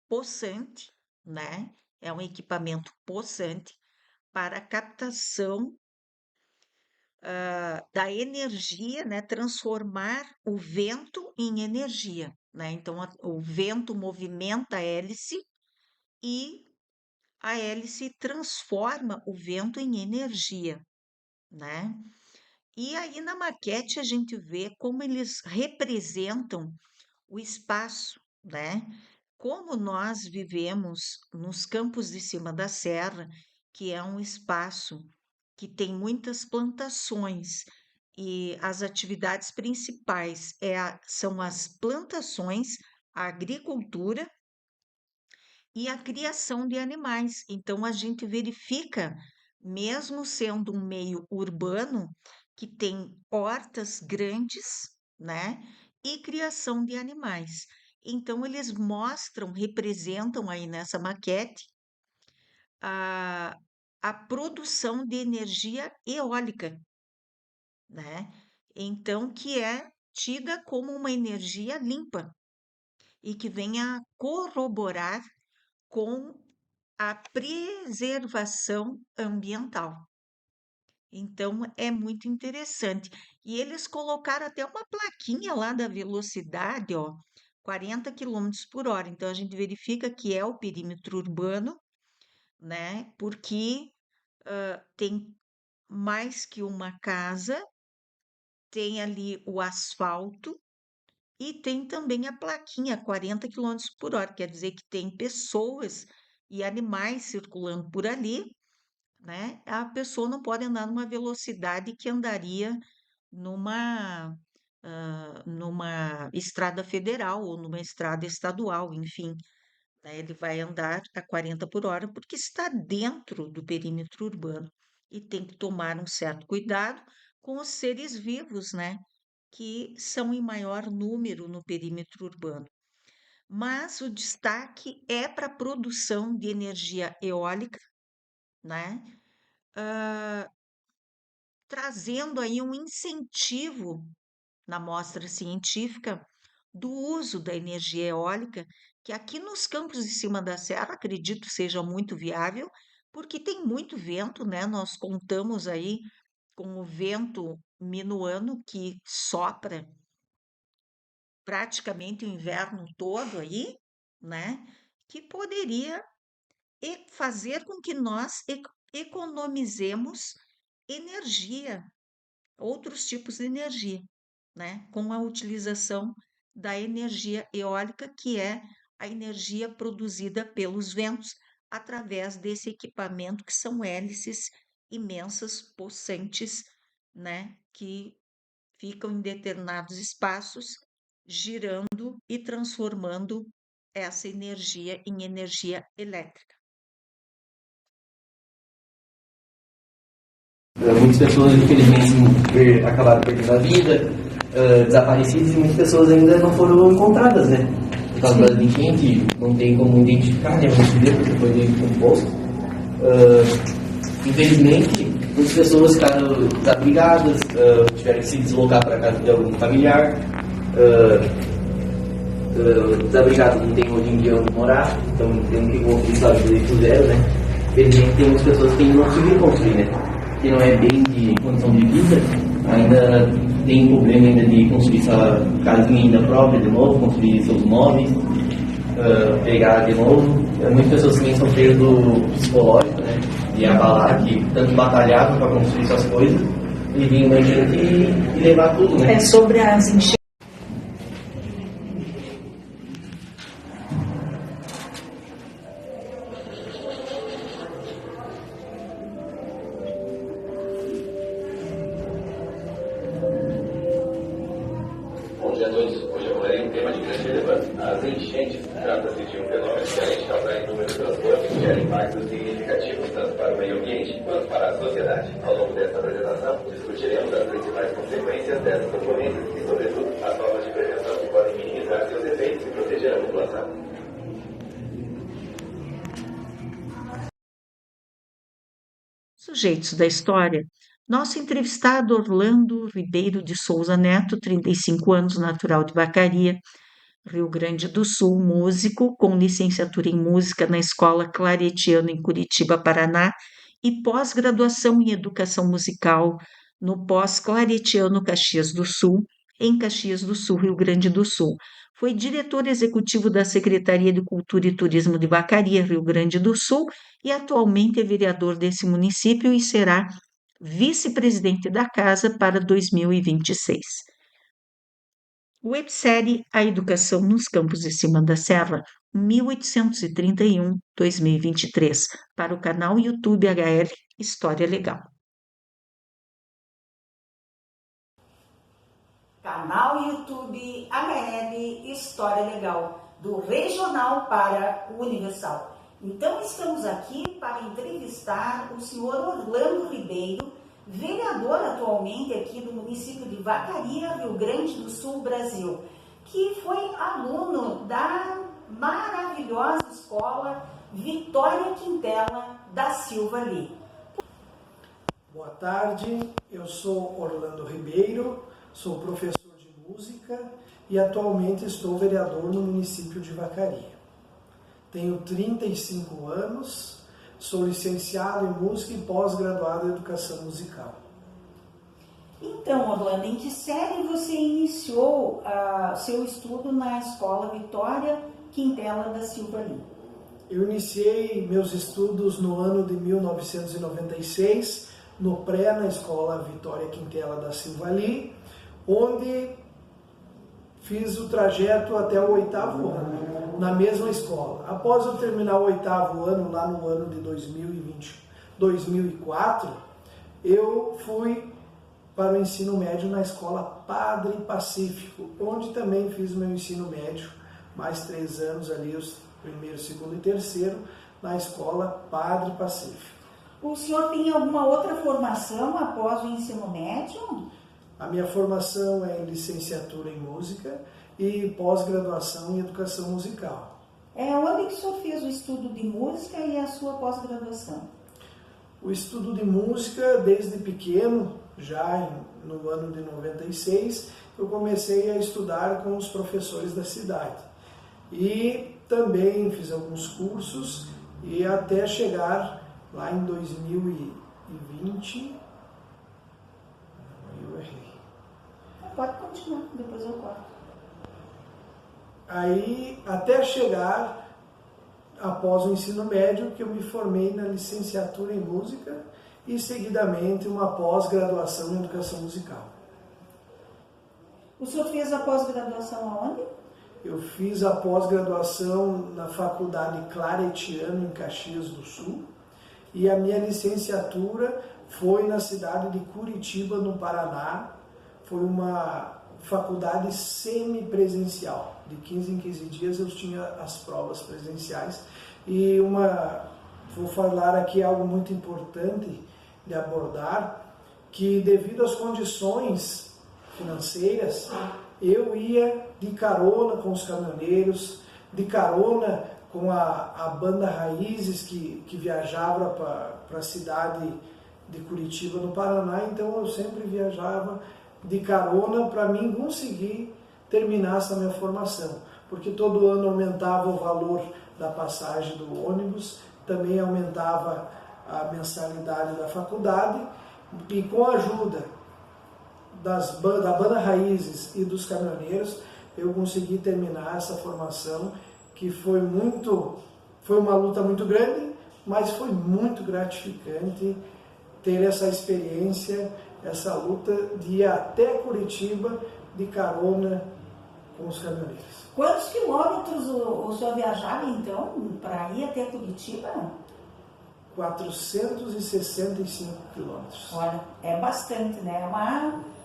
possante, né? É um equipamento possante para a captação da energia, né? Transformar o vento em energia, né? Então, o vento movimenta a hélice e a hélice transforma o vento em energia, né? E aí na maquete a gente vê como eles representam o espaço, né? Como nós vivemos nos campos de cima da serra, que é um espaço que tem muitas plantações e as atividades principais são as plantações, a agricultura e a criação de animais. Então, a gente verifica, mesmo sendo um meio urbano, que tem hortas grandes, né? E criação de animais. Então, eles mostram, representam aí nessa maquete a, a produção de energia eólica, né? Então, que é tida como uma energia limpa e que vem a corroborar com a preservação ambiental. Então, é muito interessante. E eles colocaram até uma plaquinha lá da velocidade, ó, 40 quilômetros por hora. Então, a gente verifica que é o perímetro urbano, né? Porque tem mais que uma casa, tem ali o asfalto e tem também a plaquinha 40 quilômetros por hora. Quer dizer que tem pessoas e animais circulando por ali, né? A pessoa não pode andar numa velocidade que andaria numa, numa estrada federal ou numa estrada estadual, enfim, né? Ele vai andar a 40 por hora porque está dentro do perímetro urbano e tem que tomar um certo cuidado com os seres vivos, né? Que são em maior número no perímetro urbano. Mas o destaque é para a produção de energia eólica, né? Trazendo aí um incentivo na mostra científica do uso da energia eólica, que aqui nos campos de cima da serra acredito seja muito viável, porque tem muito vento, né? Nós contamos aí com o vento minuano que sopra praticamente o inverno todo aí, né? Que poderia fazer com que nós economizemos energia, outros tipos de energia, né? Com a utilização da energia eólica, que é a energia produzida pelos ventos através desse equipamento que são hélices imensas, possentes, né? Que ficam em determinados espaços girando e transformando essa energia em energia elétrica. Muitas pessoas, infelizmente, acabaram perdendo a vida, desaparecidas, e muitas pessoas ainda não foram encontradas, né? Por causa das enchentes, não tem como identificar, né? Vamos ver, porque foi decomposto. Infelizmente, muitas pessoas ficaram desabrigadas, tiveram que se deslocar para a casa de algum familiar. Desabrigados não tem hoje em dia onde morar, então tem que construir sua vida do zero, né? Infelizmente, tem muitas pessoas que não conseguiram construir, né? Que não é bem de condição de vida, ainda tem problema ainda de construir sua casinha ainda própria de novo, construir seus móveis, pegar de novo. Muitas pessoas também sofreram do psicológico, né? De abalar, que tanto batalhavam para construir suas coisas, e vinha uma gente e levar tudo, né? É sobre as enchentes. Bom dia a todos. Hoje eu falarei um tema de grande relevância. As enchentes. Trata-se de um fenômeno diferente, causar inúmeros transtornos e gera impactos significativos tanto para o meio ambiente quanto para a sociedade. Ao longo desta apresentação, discutiremos as principais consequências dessas ocorrências e, sobretudo, as formas de prevenção que podem minimizar seus efeitos e proteger a população. Sujeitos da história. Nosso entrevistado Orlando Ribeiro de Souza Neto, 35 anos, natural de Vacaria, Rio Grande do Sul, músico, com licenciatura em música na Escola Claretiano em Curitiba, Paraná, e pós-graduação em educação musical no Pós-Claretiano Caxias do Sul, em Caxias do Sul, Rio Grande do Sul. Foi diretor executivo da Secretaria de Cultura e Turismo de Vacaria, Rio Grande do Sul, e atualmente é vereador desse município e será vice-presidente da Casa para 2026. Websérie A Educação nos Campos de Cima da Serra, 1831-2023, para o canal YouTube HL História Legal. Canal YouTube HL História Legal, do regional para o universal. Então estamos aqui para entrevistar o senhor Orlando Ribeiro, vereador atualmente aqui do município de Vacaria, Rio Grande do Sul, Brasil, que foi aluno da maravilhosa escola Vitória Quintela da Silva ali. Boa tarde, eu sou Orlando Ribeiro, sou professor de música e atualmente estou vereador no município de Vacaria. Tenho 35 anos, sou licenciado em música e pós-graduado em educação musical. Então, Orlando, em que série você iniciou seu estudo na escola Vitória Quintela da Silva ali? Eu iniciei meus estudos no ano de 1996, no pré na escola Vitória Quintela da Silva ali, onde fiz o trajeto até o 8º ano, na mesma escola. Após eu terminar o 8º ano, lá no ano de 2004, eu fui para o ensino médio na escola Padre Pacífico, onde também fiz meu ensino médio, mais 3 anos ali, os primeiro, segundo e terceiro, na escola Padre Pacífico. O senhor tem alguma outra formação após o ensino médio? A minha formação é em licenciatura em música e pós-graduação em educação musical. Onde que o senhor fez o estudo de música e a sua pós-graduação? O estudo de música, desde pequeno, já no ano de 96, eu comecei a estudar com os professores da cidade. E também fiz alguns cursos e até chegar lá em 2020... Eu errei. Pode continuar, depois eu corto. Aí, até chegar, após o ensino médio, que eu me formei na licenciatura em música e, seguidamente, uma pós-graduação em educação musical. O senhor fez a pós-graduação aonde? Eu fiz a pós-graduação na Faculdade Claretiano, em Caxias do Sul, e a minha licenciatura foi na cidade de Curitiba, no Paraná. Foi uma faculdade semipresencial. De 15 em 15 dias eu tinha as provas presenciais. E vou falar aqui algo muito importante de abordar, que devido às condições financeiras, eu ia de carona com os caminhoneiros, de carona com a banda Raízes, que viajava para a cidade de Curitiba, no Paraná. Então eu sempre viajava de carona para mim conseguir terminar essa minha formação, porque todo ano aumentava o valor da passagem do ônibus, também aumentava a mensalidade da faculdade, e com a ajuda da banda Raízes e dos caminhoneiros, eu consegui terminar essa formação, que foi uma luta muito grande, mas foi muito gratificante ter essa experiência, essa luta de ir até Curitiba de carona com os caminhoneiros. Quantos quilômetros o senhor viajava, então, para ir até Curitiba? 465 quilômetros. Olha, é bastante, né?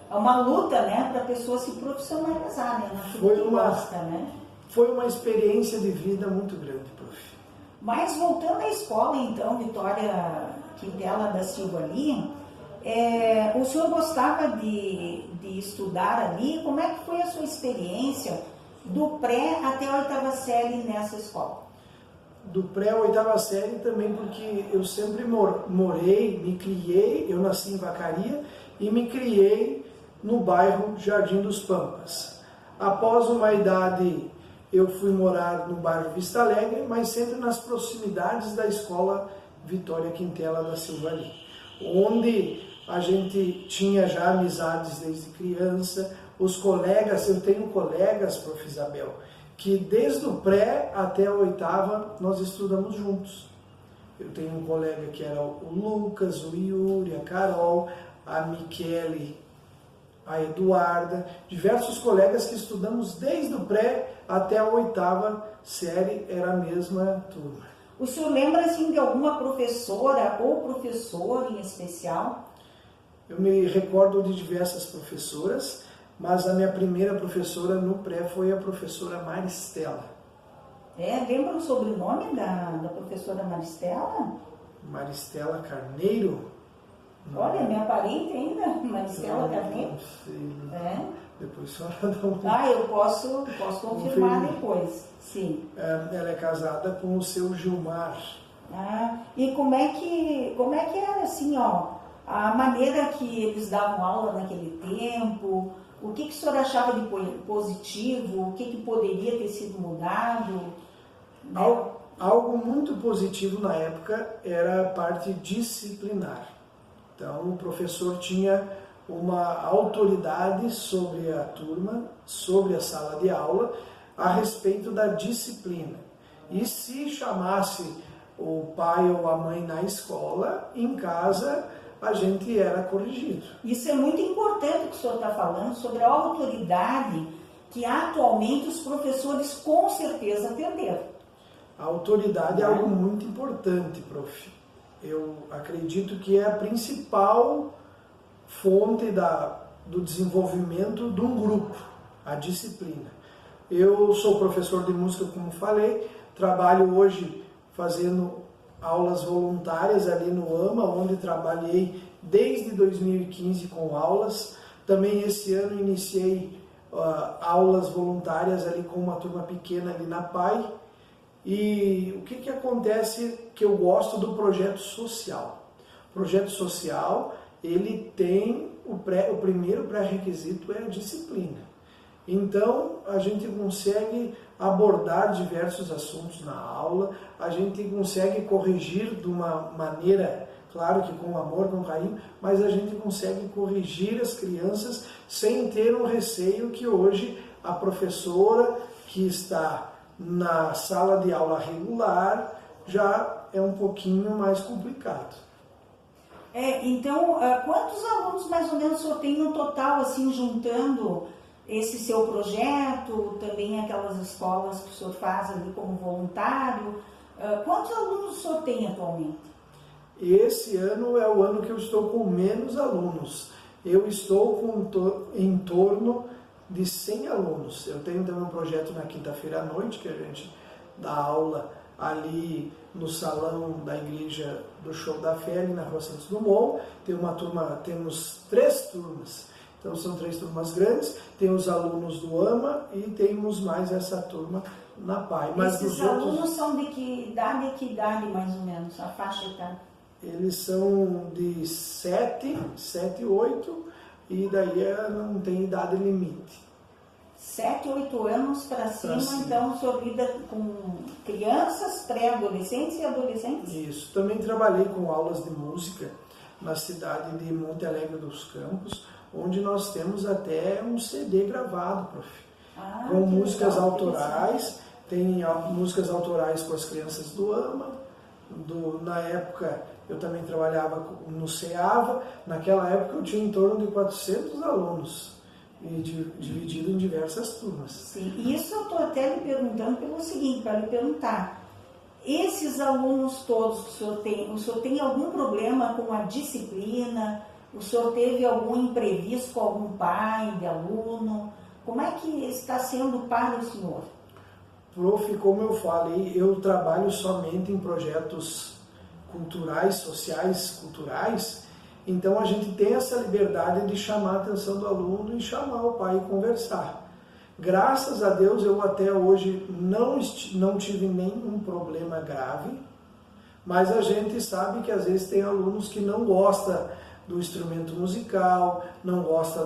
É uma luta, né, para a pessoa se profissionalizar, né? Foi uma experiência de vida muito grande, prof. Mas voltando à escola, então, Vitória Quintela da Silva ali, o senhor gostava de estudar ali? Como é que foi a sua experiência do pré até a 8ª série nessa escola? Do pré à 8ª série também, porque eu sempre me criei, eu nasci em Vacaria e me criei no bairro Jardim dos Pampas. Após uma idade, eu fui morar no bairro Vista Alegre, mas sempre nas proximidades da escola Vitória Quintela da Silva ali, onde a gente tinha já amizades desde criança. Os colegas, eu tenho colegas, prof. Isabel, que desde o pré até a 8ª nós estudamos juntos. Eu tenho um colega que era o Lucas, o Yuri, a Carol, a Michele, a Eduarda, diversos colegas que estudamos desde o pré até a 8ª série, era a mesma turma. O senhor lembra assim, de alguma professora ou professor em especial? Eu me recordo de diversas professoras, mas a minha primeira professora no pré foi a professora Maristela. Lembra o sobrenome da professora Maristela? Maristela Carneiro? Olha, minha parente ainda, Maristela Carneiro. Não sei. Depois só dá eu posso confirmar depois, sim. Ela é casada com o seu Gilmar. E como é que era assim, a maneira que eles davam aula naquele tempo? O que o senhor achava de positivo? O que poderia ter sido mudado? Algo muito positivo na época era a parte disciplinar. Então, o professor tinha uma autoridade sobre a turma, sobre a sala de aula, a respeito da disciplina. E se chamasse o pai ou a mãe na escola, em casa a gente era corrigido. Isso é muito importante que o senhor está falando sobre a autoridade que atualmente os professores com certeza perderam. A autoridade é algo muito importante, prof. Eu acredito que é a principal fonte do desenvolvimento de um grupo, a disciplina. Eu sou professor de música, como falei, trabalho hoje fazendo aulas voluntárias ali no AMA, onde trabalhei desde 2015 com aulas. Também esse ano iniciei aulas voluntárias ali com uma turma pequena ali na PAI. E o que acontece que eu gosto do projeto social? O projeto social, ele tem o primeiro pré-requisito é a disciplina. Então, a gente consegue abordar diversos assuntos na aula, a gente consegue corrigir de uma maneira, claro que com amor, com carinho, mas a gente consegue corrigir as crianças sem ter um receio que hoje a professora que está na sala de aula regular já é um pouquinho mais complicado. Então, quantos alunos mais ou menos o senhor tem no total, assim, juntando esse seu projeto, também aquelas escolas que o senhor faz ali como voluntário? Quantos alunos o senhor tem atualmente? Esse ano é o ano que eu estou com menos alunos. Eu estou com em torno de 100 alunos. Eu tenho também um projeto na quinta-feira à noite, que a gente dá aula ali no salão da igreja do Show da Fé, ali na Rua Santos Dumont. Temos 3 turmas. Então são 3 turmas grandes, tem os alunos do AMA e temos mais essa turma na PAI. Mas esses alunos são de que idade mais ou menos, a faixa etária? Eles são de 7, 8 e daí não tem idade limite. 7, 8 anos para cima, então o senhor lida com crianças, pré-adolescentes e adolescentes? Isso, também trabalhei com aulas de música na cidade de Monte Alegre dos Campos, onde nós temos até um CD gravado, prof. Com músicas autorais, tem músicas autorais com as crianças do AMA, na época eu também trabalhava no CEAVA, naquela época eu tinha em torno de 400 alunos, dividido em diversas turmas. Sim, isso eu estou até lhe perguntando pelo seguinte, para lhe perguntar, esses alunos todos que o senhor tem algum problema com a disciplina? O senhor teve algum imprevisto com algum pai de aluno? Como é que está sendo para o senhor? Prof, como eu falei, eu trabalho somente em projetos culturais, sociais, culturais, então a gente tem essa liberdade de chamar a atenção do aluno e chamar o pai e conversar. Graças a Deus, eu até hoje não tive nenhum problema grave, mas a gente sabe que às vezes tem alunos que não gostam do instrumento musical, não gosta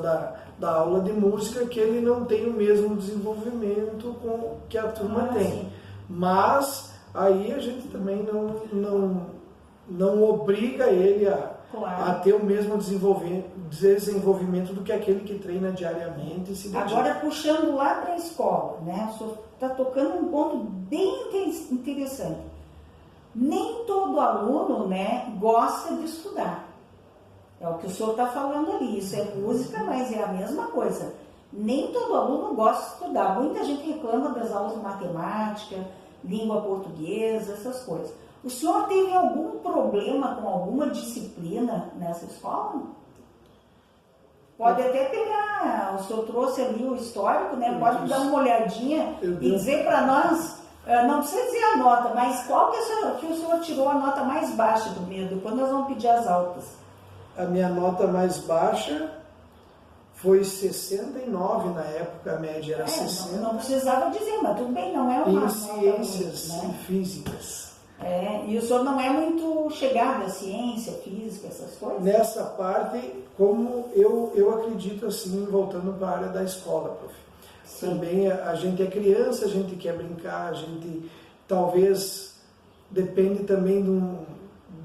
da aula de música, que ele não tem o mesmo desenvolvimento que a turma tem. Sim. Mas aí a gente também não obriga ele a ter o mesmo desenvolvimento do que aquele que treina diariamente. Agora, puxando lá para a escola, né? O senhor está tocando um ponto bem interessante. Nem todo aluno, né, gosta de estudar. É o que o senhor está falando ali, isso é música, mas é a mesma coisa. Nem todo aluno gosta de estudar. Muita gente reclama das aulas de matemática, língua portuguesa, essas coisas. O senhor teve algum problema com alguma disciplina nessa escola? Pode até pegar, o senhor trouxe ali o histórico, né? Pode dar uma olhadinha e dizer para nós, não precisa dizer a nota, mas qual que o senhor tirou a nota mais baixa do meio? Depois nós vamos pedir as altas. A minha nota mais baixa foi 69 na época, a média era 60. Não precisava dizer, mas tudo bem, não é uma em ciências muito, né? Físicas. E o senhor não é muito chegado à ciência, física, essas coisas? Nessa parte, como eu acredito assim, voltando para a área da escola, prof. Sim. Também a gente é criança, a gente quer brincar, a gente talvez depende também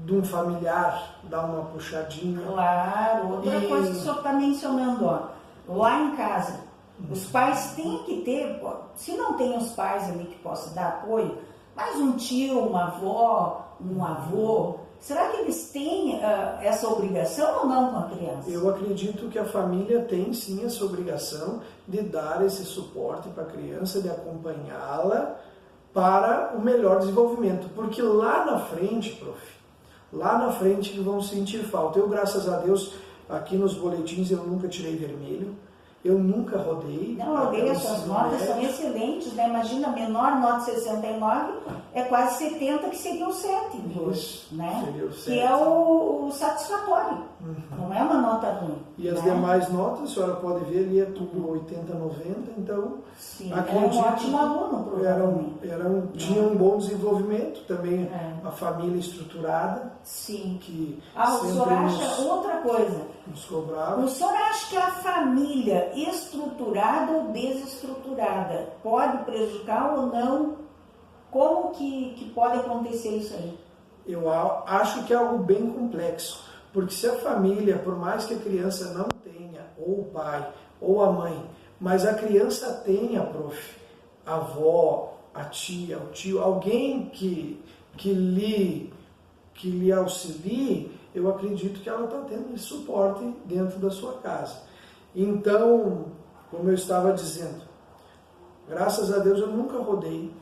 de um familiar, dar uma puxadinha. Claro, outra coisa que o senhor está mencionando, lá em casa, os pais têm que ter, se não tem os pais ali que possam dar apoio, mas um tio, uma avó, um avô, será que eles têm essa obrigação ou não com a criança? Eu acredito que a família tem sim essa obrigação de dar esse suporte para a criança, de acompanhá-la para o melhor desenvolvimento, porque lá na frente, prof, lá na frente vão sentir falta. Eu, graças a Deus, aqui nos boletins eu nunca tirei vermelho, eu nunca rodei. Não, rodeio, as suas notas são excelentes, né? Imagina, a menor nota 69 é quase 70, que seria o 7 Isso, né? seria o 7. Que é o satisfatório, não é uma nota ruim. E as né? demais notas, a senhora pode ver ali, é tudo 80, 90, então... Sim, era um ótimo aluno, provavelmente. Tinha um bom desenvolvimento, também a família estruturada. Sim. Que o senhor acha outra coisa. Nos cobrava. O senhor acha que a família estruturada ou desestruturada pode prejudicar ou não? Como que pode acontecer isso aí? Eu acho que é algo bem complexo, porque se a família, por mais que a criança não tenha ou o pai ou a mãe, mas a criança tenha, a avó, a tia, o tio, alguém que lhe auxilie, eu acredito que ela está tendo esse suporte dentro da sua casa. Então, como eu estava dizendo, graças a Deus eu nunca rodei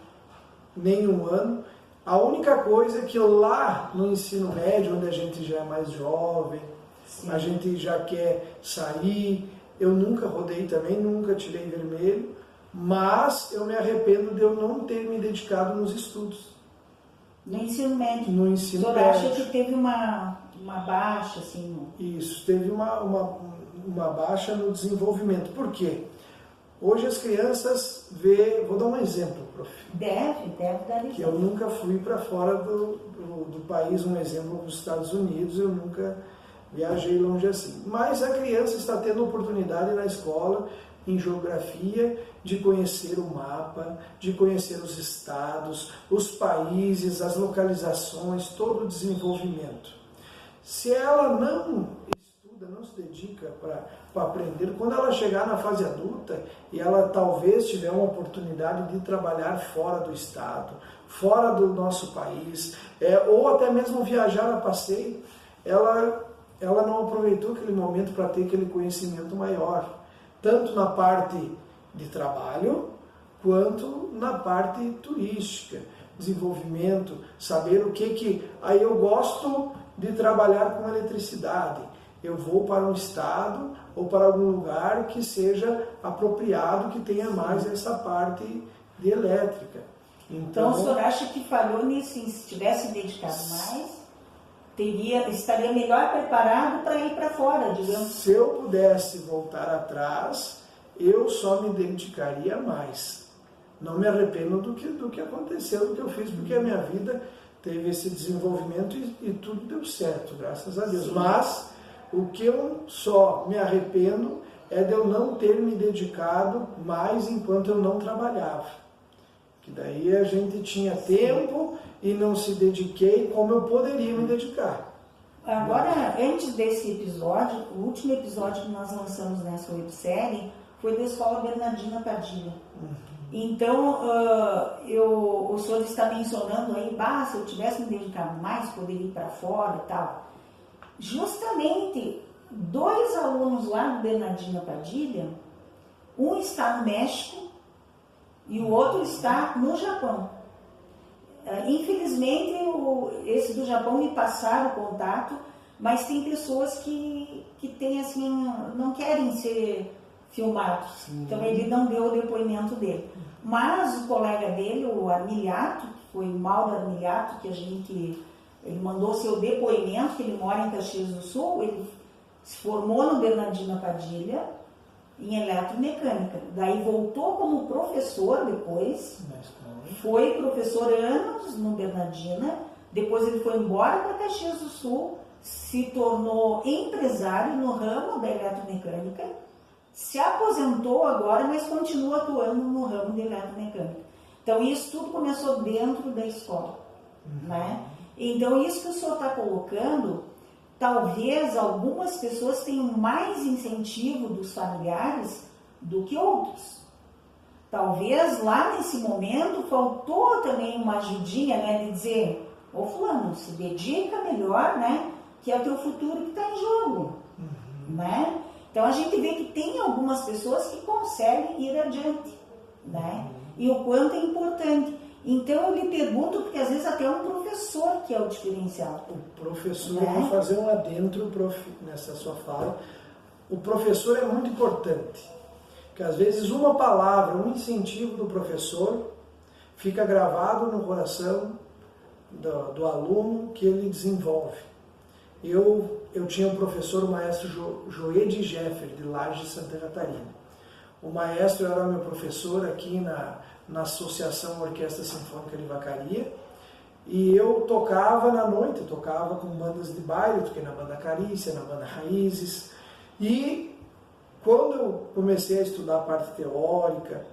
nenhum ano. A única coisa é que lá no ensino médio, onde a gente já é mais jovem, sim, a gente já quer sair, eu nunca rodei também, nunca tirei vermelho, mas eu me arrependo de eu não ter me dedicado nos estudos. No ensino médio? No ensino médio. O senhor médio. acha que teve uma baixa, assim? Isso, teve uma baixa no desenvolvimento. Por quê? Hoje as crianças vou dar um exemplo, prof. Deve dar exemplo. Que eu nunca fui para fora do país, um exemplo nos Estados Unidos, eu nunca viajei longe assim. Mas a criança está tendo oportunidade na escola, em geografia, de conhecer o mapa, de conhecer os estados, os países, as localizações, todo o desenvolvimento. Se ela não estuda, não se dedica para aprender, quando ela chegar na fase adulta e ela talvez tiver uma oportunidade de trabalhar fora do estado, fora do nosso país, ou até mesmo viajar a passeio, ela não aproveitou aquele momento para ter aquele conhecimento maior, tanto na parte de trabalho, quanto na parte turística, desenvolvimento, saber o que... Aí eu gosto de trabalhar com eletricidade, eu vou para um estado ou para algum lugar que seja apropriado, que tenha mais essa parte de elétrica. Então o senhor acha que falhou nisso, se tivesse dedicado mais, estaria melhor preparado para ir para fora, digamos? Se eu pudesse voltar atrás, eu só me dedicaria mais. Não me arrependo do que aconteceu, do que eu fiz, porque a minha vida teve esse desenvolvimento e tudo deu certo, graças a Deus. Sim. Mas o que eu só me arrependo é de eu não ter me dedicado mais enquanto eu não trabalhava. Que daí a gente tinha tempo e não se dediquei como eu poderia me dedicar. Agora, antes desse episódio, o último episódio que nós lançamos nessa websérie foi da Escola Bernardina Padilha. Então, o senhor está mencionando aí, se eu tivesse me dedicado mais, poderia ir para fora e tal. Justamente, 2 alunos lá do Bernardina Padilha, um está no México e o outro está no Japão. Infelizmente, esse do Japão me passaram o contato, mas tem pessoas que têm, assim, não querem ser filmados. Sim. Então ele não deu o depoimento dele. Mas o colega dele, o Armiliato, que foi o Mauro Armiliato, que ele mandou seu depoimento, que ele mora em Caxias do Sul, ele se formou no Bernardina Padilha em eletromecânica. Daí voltou como professor depois, foi professor anos no Bernardina, depois ele foi embora para Caxias do Sul, se tornou empresário no ramo da eletromecânica, se aposentou agora, mas continua atuando no ramo de eletromecânica. Então isso tudo começou dentro da escola, né? Então isso que o senhor está colocando, talvez algumas pessoas tenham mais incentivo dos familiares do que outros. Talvez lá nesse momento faltou também uma ajudinha, né, de dizer, ô fulano, se dedica melhor, né, que é o teu futuro que está em jogo, né? Então a gente vê que tem algumas pessoas que conseguem ir adiante, né? E o quanto é importante. Então eu lhe pergunto, porque às vezes até é um professor que é o diferencial. O professor, Né? eu vou fazer um adentro nessa sua fala. O professor é muito importante, porque às vezes uma palavra, um incentivo do professor fica gravado no coração do aluno que ele desenvolve. Eu tinha um professor, o maestro Joedi Jeffer, de Lages, Santa Catarina. O maestro era meu professor aqui na Associação Orquestra Sinfônica de Vacaria, e eu tocava na noite, eu tocava com bandas de baile, eu toquei na banda Carícia, na banda Raízes, e quando eu comecei a estudar a parte teórica,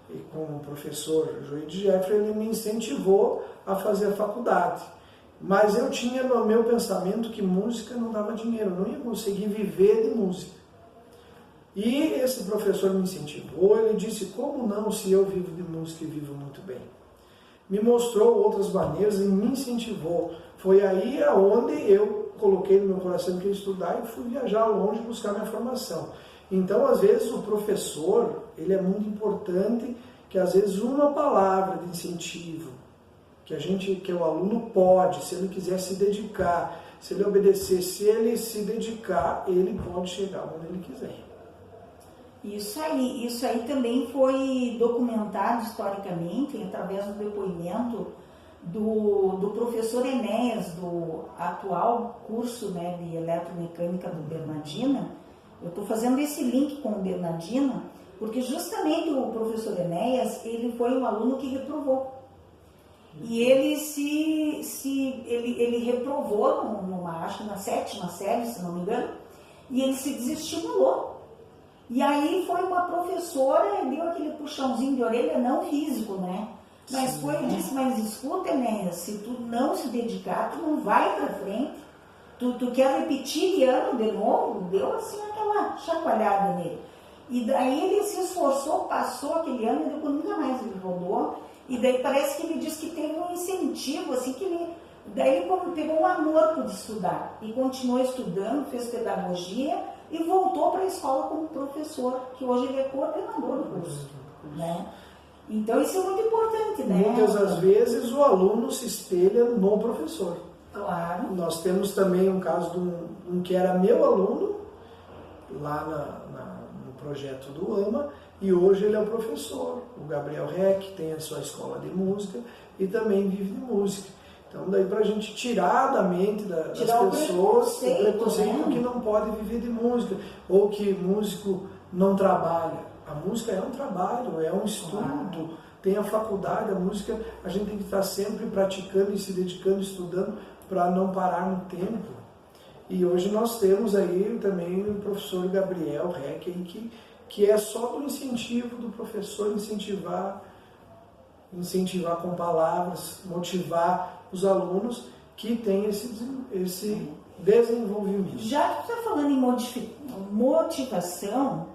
e com o professor Joedi Jeffer, ele me incentivou a fazer a faculdade. Mas eu tinha no meu pensamento que música não dava dinheiro, eu não ia conseguir viver de música. E esse professor me incentivou, ele disse, como não, se eu vivo de música e vivo muito bem? Me mostrou outras maneiras e me incentivou. Foi aí aonde eu coloquei no meu coração que ia estudar e fui viajar longe buscar minha formação. Então, às vezes, o professor, ele é muito importante, que às vezes uma palavra de incentivo, que o aluno pode, se ele quiser se dedicar, se ele obedecer, se ele se dedicar, ele pode chegar onde ele quiser. Isso aí também foi documentado historicamente através do depoimento do professor Enéas, do atual curso, né, de eletromecânica do Bernardina. Eu estou fazendo esse link com o Bernardina, porque justamente o professor Enéas, ele foi um aluno que reprovou. E ele ele reprovou acho que na 7ª série, se não me engano, e ele se desestimulou. E aí foi uma professora, deu aquele puxãozinho de orelha, não físico, né? Mas foi e disse, mas escuta, Enéas, se tu não se dedicar, tu não vai pra frente, tu quer repetir de ano de novo, deu assim aquela chacoalhada nele. E daí ele se esforçou, passou aquele ano, e depois nunca mais ele voltou. E daí parece que ele disse que teve um incentivo, assim, daí ele pegou um amor por estudar. E continuou estudando, fez pedagogia e voltou para a escola como professor, que hoje ele é coordenador do curso. Né? Então isso é muito importante, né? Muitas das vezes o aluno se espelha no professor. Claro. Nós temos também um caso de um que era meu aluno, lá no projeto do AMA, e hoje ele é o professor, o Gabriel Reck, tem a sua escola de música e também vive de música. Então daí para a gente tirar da mente das pessoas o preconceito, né? Que não pode viver de música, ou que músico não trabalha. A música é um trabalho, é um estudo, tem a faculdade, a música a gente tem que estar sempre praticando e se dedicando, estudando, para não parar no tempo. E hoje nós temos aí também o professor Gabriel Reck, que é só do incentivo do professor, incentivar com palavras, motivar os alunos que têm esse desenvolvimento. Já que você está falando em motivação,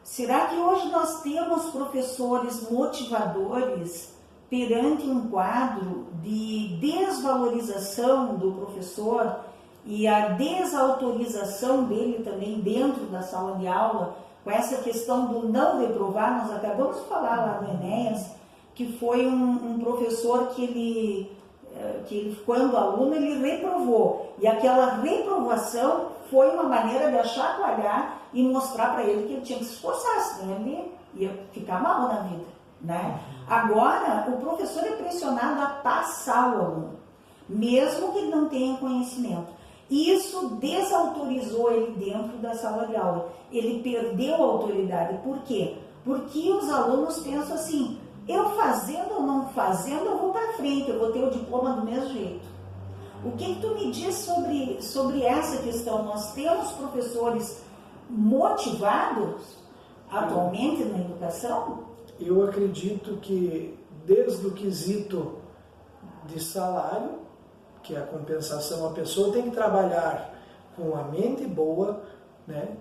será que hoje nós temos professores motivadores perante um quadro de desvalorização do professor e a desautorização dele também dentro da sala de aula, com essa questão do não reprovar? Nós acabamos de falar lá do Enéas, que foi um professor que ele, quando aluno, ele reprovou. E aquela reprovação foi uma maneira de chacoalhar e mostrar para ele que ele tinha que se esforçar, senão ele ia ficar mal na vida. Né? Agora, o professor é pressionado a passar o aluno, mesmo que ele não tenha conhecimento. Isso desautorizou ele dentro da sala de aula. Ele perdeu a autoridade. Por quê? Porque os alunos pensam assim, eu fazendo ou não fazendo, eu vou para frente, eu vou ter o diploma do mesmo jeito. O que tu me diz sobre essa questão? Nós temos professores motivados atualmente na educação? Eu acredito que desde o quesito de salário, que é a compensação, a pessoa tem que trabalhar com a mente boa, né?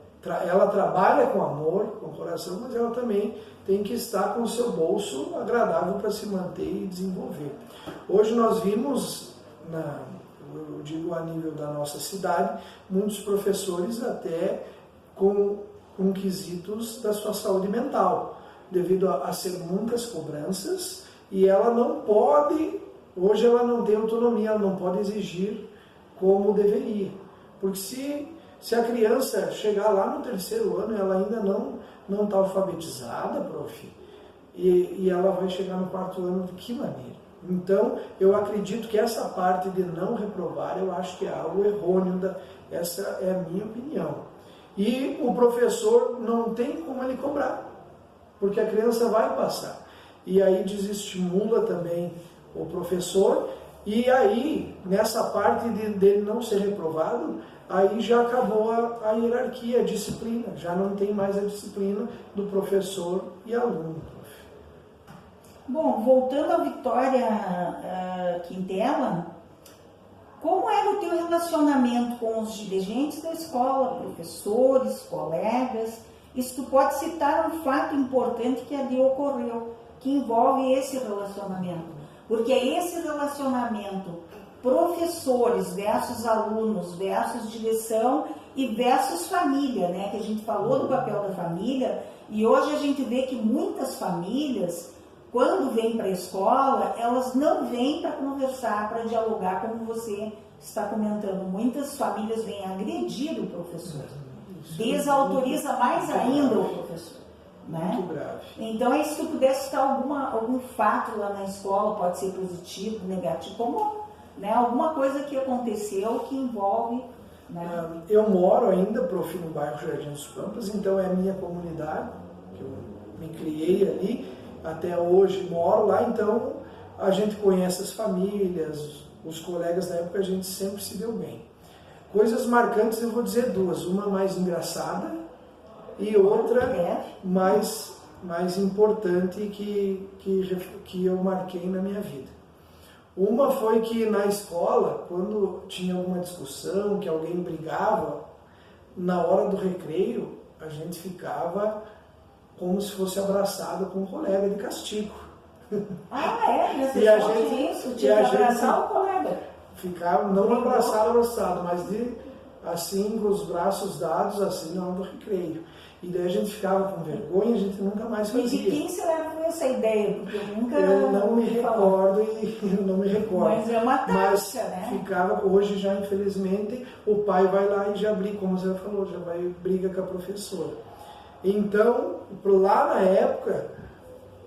Ela trabalha com amor, com coração, mas ela também tem que estar com o seu bolso agradável para se manter e desenvolver. Hoje nós vimos, eu digo a nível da nossa cidade, muitos professores até com quesitos da sua saúde mental, devido a ser muitas cobranças e ela não pode, hoje ela não tem autonomia, ela não pode exigir como deveria. Porque se a criança chegar lá no 3º ano, ela ainda não está alfabetizada, prof, e ela vai chegar no 4º ano de que maneira? Então, eu acredito que essa parte de não reprovar, eu acho que é algo errôneo, essa é a minha opinião. E o professor não tem como ele cobrar, porque a criança vai passar. E aí desestimula também o professor, e aí, nessa parte dele não ser reprovado, aí já acabou a hierarquia, a disciplina, já não tem mais a disciplina do professor e aluno. Bom, voltando à Vitória Quintela, como era o teu relacionamento com os dirigentes da escola, professores, colegas? Isso tu pode citar um fato importante que ali ocorreu, que envolve esse relacionamento. Porque é esse relacionamento, professores versus alunos, versus direção e versus família, né? Que a gente falou do papel da família, e hoje a gente vê que muitas famílias, quando vêm para a escola, elas não vêm para conversar, para dialogar, como você está comentando. Muitas famílias vêm agredir o professor, desautoriza mais ainda o professor. Né? Muito grave. Então, se tu pudesse citar algum fato lá na escola, pode ser positivo, negativo, como, né, alguma coisa que aconteceu que envolve... Né? Eu moro ainda, prof, no bairro Jardim dos Pampas, então é a minha comunidade, que eu me criei ali, até hoje moro lá, então a gente conhece as famílias, os colegas da época, a gente sempre se deu bem. Coisas marcantes eu vou dizer duas, uma mais engraçada e outra mais importante que eu marquei na minha vida. Uma foi que na escola, quando tinha alguma discussão, que alguém brigava, na hora do recreio, a gente ficava como se fosse abraçado com um colega de castigo. Ah, é? Nessa E a escola gente- tinha isso? e Tinha a que abraçar gente- o colega. Ficava, não abraçado, mas assim, com os braços dados, assim, na hora do recreio. E daí a gente ficava com vergonha, a gente nunca mais E de fazia. quem será que foi essa ideia? Porque eu nunca Eu não me ouvi falar. recordo. Mas é uma Mas tática, né? ficava, hoje já infelizmente, o pai vai lá e já briga, como você falou, já vai briga com a professora. Então, lá na época,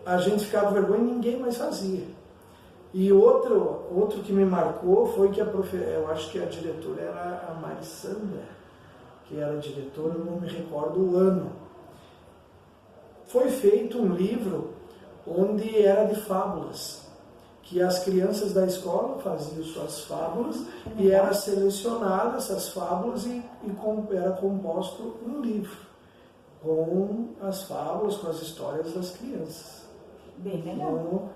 a gente ficava com vergonha e ninguém mais fazia. E outro que me marcou foi que eu acho que a diretora era a Marissandra, que era a diretora, eu não me recordo o ano. Foi feito um livro onde era de fábulas, que as crianças da escola faziam suas fábulas e era selecionada essas fábulas e era composto um livro com as fábulas, com as histórias das crianças. Bem legal. Então,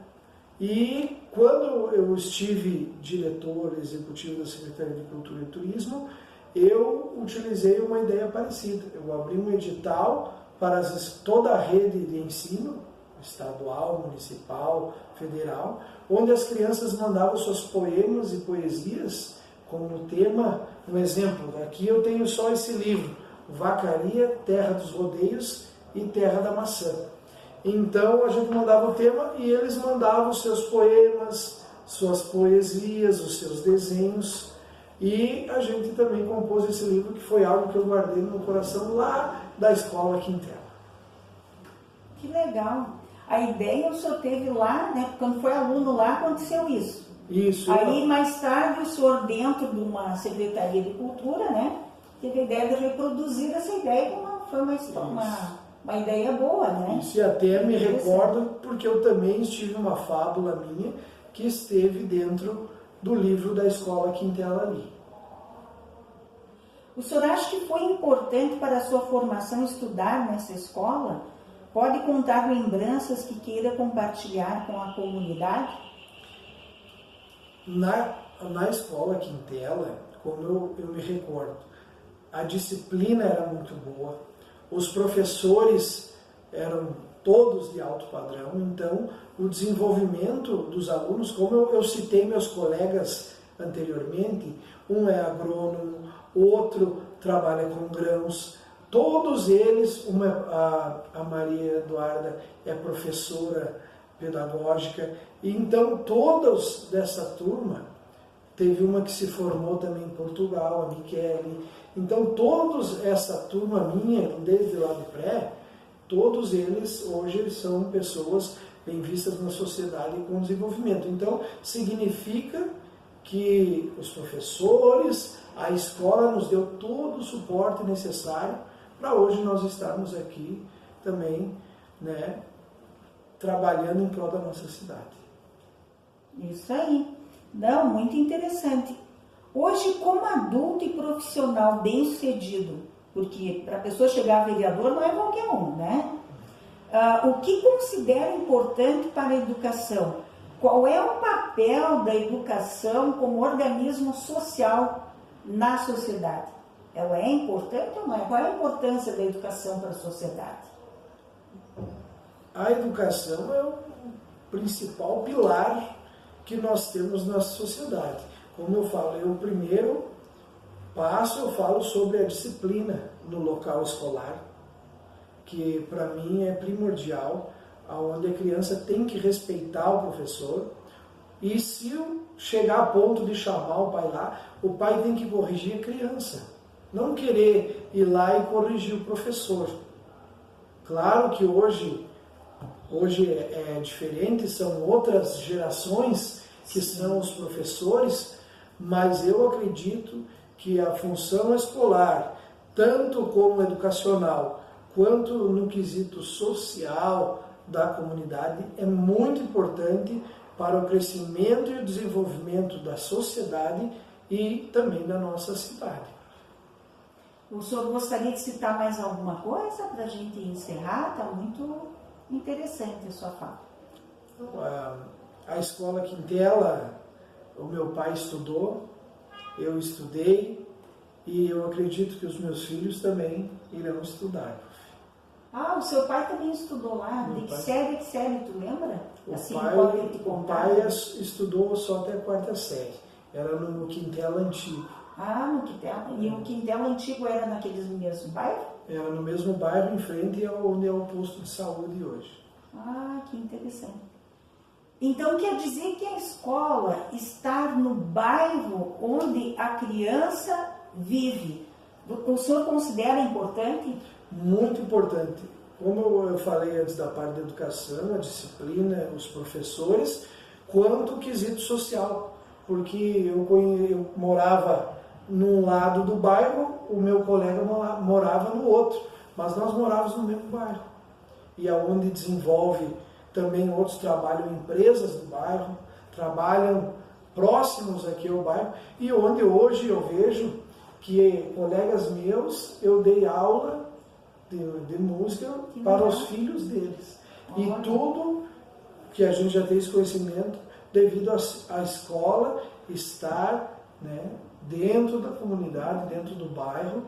e quando eu estive diretor executivo da Secretaria de Cultura e Turismo, eu utilizei uma ideia parecida. Eu abri um edital para toda a rede de ensino, estadual, municipal, federal, onde as crianças mandavam seus poemas e poesias como tema. Um exemplo, aqui eu tenho só esse livro, Vacaria, Terra dos Rodeios e Terra da Maçã. Então a gente mandava o tema e eles mandavam os seus poemas, suas poesias, os seus desenhos. E a gente também compôs esse livro, que foi algo que eu guardei no meu coração lá da escola Quintela. Que legal. A ideia o senhor teve lá, né? Quando foi aluno lá, aconteceu isso. Isso. Aí, mais tarde, o senhor, dentro de uma Secretaria de Cultura, né? Teve a ideia de reproduzir essa ideia, foi uma ideia boa, né? Isso, e até me recordo, porque eu também estive uma fábula minha que esteve dentro do livro da escola Quintela ali. O senhor acha que foi importante para a sua formação estudar nessa escola? Pode contar lembranças que queira compartilhar com a comunidade? Na escola Quintela, como eu me recordo, a disciplina era muito boa, os professores eram todos de alto padrão, então o desenvolvimento dos alunos, como eu citei meus colegas anteriormente, um é agrônomo, outro trabalha com grãos, todos eles, a Maria Eduarda é professora pedagógica. E então todos dessa turma, teve uma que se formou também em Portugal, a Michele. Então todos essa turma minha, desde lá de pré, todos eles hoje são pessoas bem vistas na sociedade com desenvolvimento. Então significa que os professores, a escola nos deu todo o suporte necessário para hoje nós estarmos aqui também, né, trabalhando em prol da nossa cidade. Isso aí. Não, muito interessante. Hoje, como adulto e profissional bem-sucedido, porque para a pessoa chegar a vereador não é qualquer um, né? O que considera importante para a educação? Qual é o papel da educação como organismo social na sociedade? Ela é importante ou não é? Qual é a importância da educação para a sociedade? A educação é o principal pilar que nós temos na sociedade. Como eu falo, o primeiro passo eu falo sobre a disciplina no local escolar, que para mim é primordial, onde a criança tem que respeitar o professor, e se chegar a ponto de chamar o pai lá, o pai tem que corrigir a criança, não querer ir lá e corrigir o professor. Claro que hoje é diferente, são outras gerações que são os professores, mas eu acredito que a função escolar, tanto como educacional, quanto no quesito social da comunidade, é muito importante para o crescimento e o desenvolvimento da sociedade e também da nossa cidade. O senhor gostaria de citar mais alguma coisa para a gente encerrar? Está muito interessante a sua fala. A escola Quintela, o meu pai estudou, eu estudei e eu acredito que os meus filhos também irão estudar. O seu pai também estudou lá? De que série, tu lembra? O pai estudou só até a 4ª série, era no Quintela antigo. No Quintela. E o Quintela antigo era naqueles mesmos bairros? Era no mesmo bairro, em frente onde é o posto de saúde hoje. Que interessante. Então quer dizer que a escola está no bairro onde a criança vive. O senhor considera importante? Muito importante. Como eu falei antes da parte da educação, a disciplina, os professores, quanto o quesito social. Porque eu morava num lado do bairro, o meu colega morava no outro, mas nós morávamos no mesmo bairro. E aonde desenvolve também outros trabalham em empresas do bairro, trabalham próximos aqui ao bairro, e onde hoje eu vejo que colegas meus, eu dei aula de música para os filhos deles. E tudo que a gente já tem esse conhecimento devido à escola estar, né, dentro da comunidade, dentro do bairro,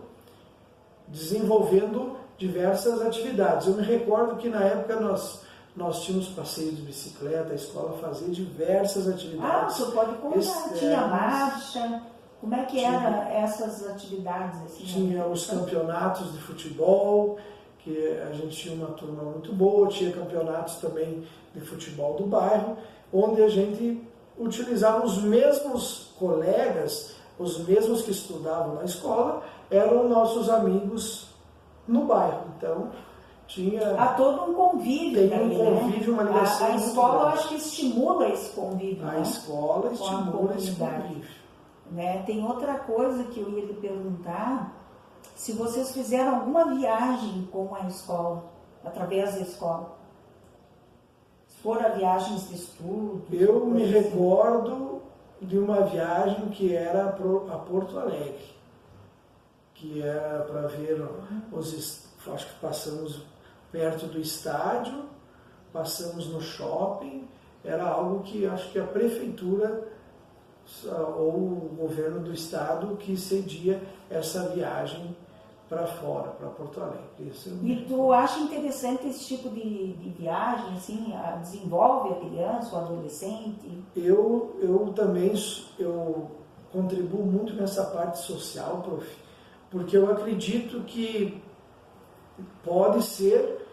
desenvolvendo diversas atividades. Eu me recordo que na época nós tínhamos passeios de bicicleta, a escola fazia diversas atividades. Você pode contar. Tinha marcha. Como é que eram essas atividades? Assim, tinha os campeonatos de futebol, que a gente tinha uma turma muito boa, tinha campeonatos também de futebol do bairro, onde a gente utilizava os mesmos colegas, os mesmos que estudavam na escola, eram nossos amigos no bairro. Então, tinha... Há todo um convívio. Tem um convívio, uma ligação. A escola, eu acho que estimula esse convívio. A escola estimula esse convívio. Né? Tem outra coisa que eu ia lhe perguntar, se vocês fizeram alguma viagem com a escola, através da escola. Se foram viagens de estudo. Eu me recordo de uma viagem que era a Porto Alegre, que era para ver acho que passamos perto do estádio, passamos no shopping, era algo que acho que a prefeitura ou o governo do estado que cedia essa viagem para fora, para Porto Alegre. E tu acha interessante esse tipo de viagem, assim, desenvolve a criança, o adolescente? Eu também contribuo muito nessa parte social, prof, porque eu acredito que pode ser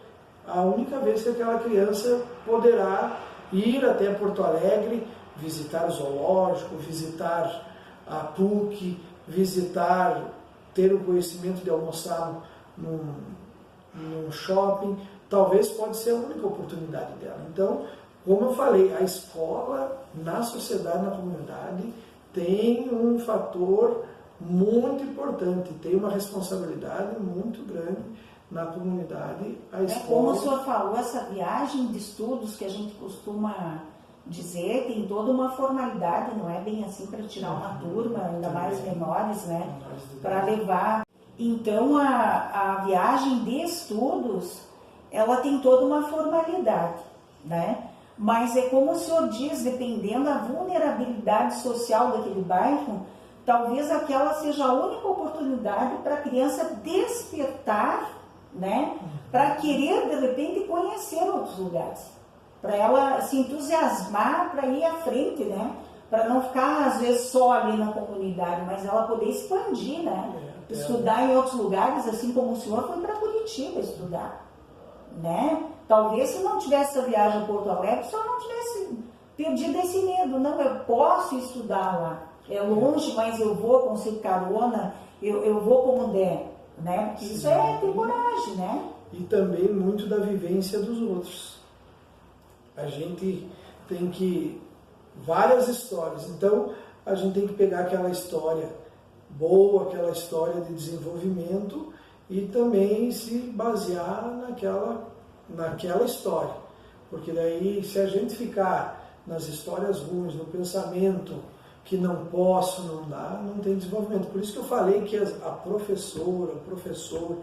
a única vez que aquela criança poderá ir até Porto Alegre, visitar o zoológico, visitar a PUC, ter o conhecimento de almoçar num shopping, talvez pode ser a única oportunidade dela. Então, como eu falei, a escola na sociedade, na comunidade, tem um fator muito importante, tem uma responsabilidade muito grande na comunidade. A escola... Como o senhor falou, essa viagem de estudos que a gente costuma dizer, tem toda uma formalidade, não é bem assim para tirar uma turma, ainda mais menores, né? Para levar. Então, a viagem de estudos, ela tem toda uma formalidade, né? Mas é como o senhor diz, dependendo da vulnerabilidade social daquele bairro, talvez aquela seja a única oportunidade para a criança despertar, né? Para querer, de repente, conhecer outros lugares. Para ela se entusiasmar para ir à frente, né? Para não ficar, às vezes, só ali na comunidade, mas ela poder expandir, né? Estudar em outros lugares, assim como o senhor foi para Curitiba estudar, né? Talvez se não tivesse essa viagem a Porto Alegre, o senhor não tivesse perdido esse medo. Não, eu posso estudar lá. É longe, mas eu vou, consigo carona, eu vou como der, né? Porque isso é ter coragem, né? E também muito da vivência dos outros. A gente tem várias histórias, então a gente tem que pegar aquela história boa, aquela história de desenvolvimento e também se basear naquela história, porque daí se a gente ficar nas histórias ruins, no pensamento que não posso, não dá, não tem desenvolvimento. Por isso que eu falei que a professora, o professor,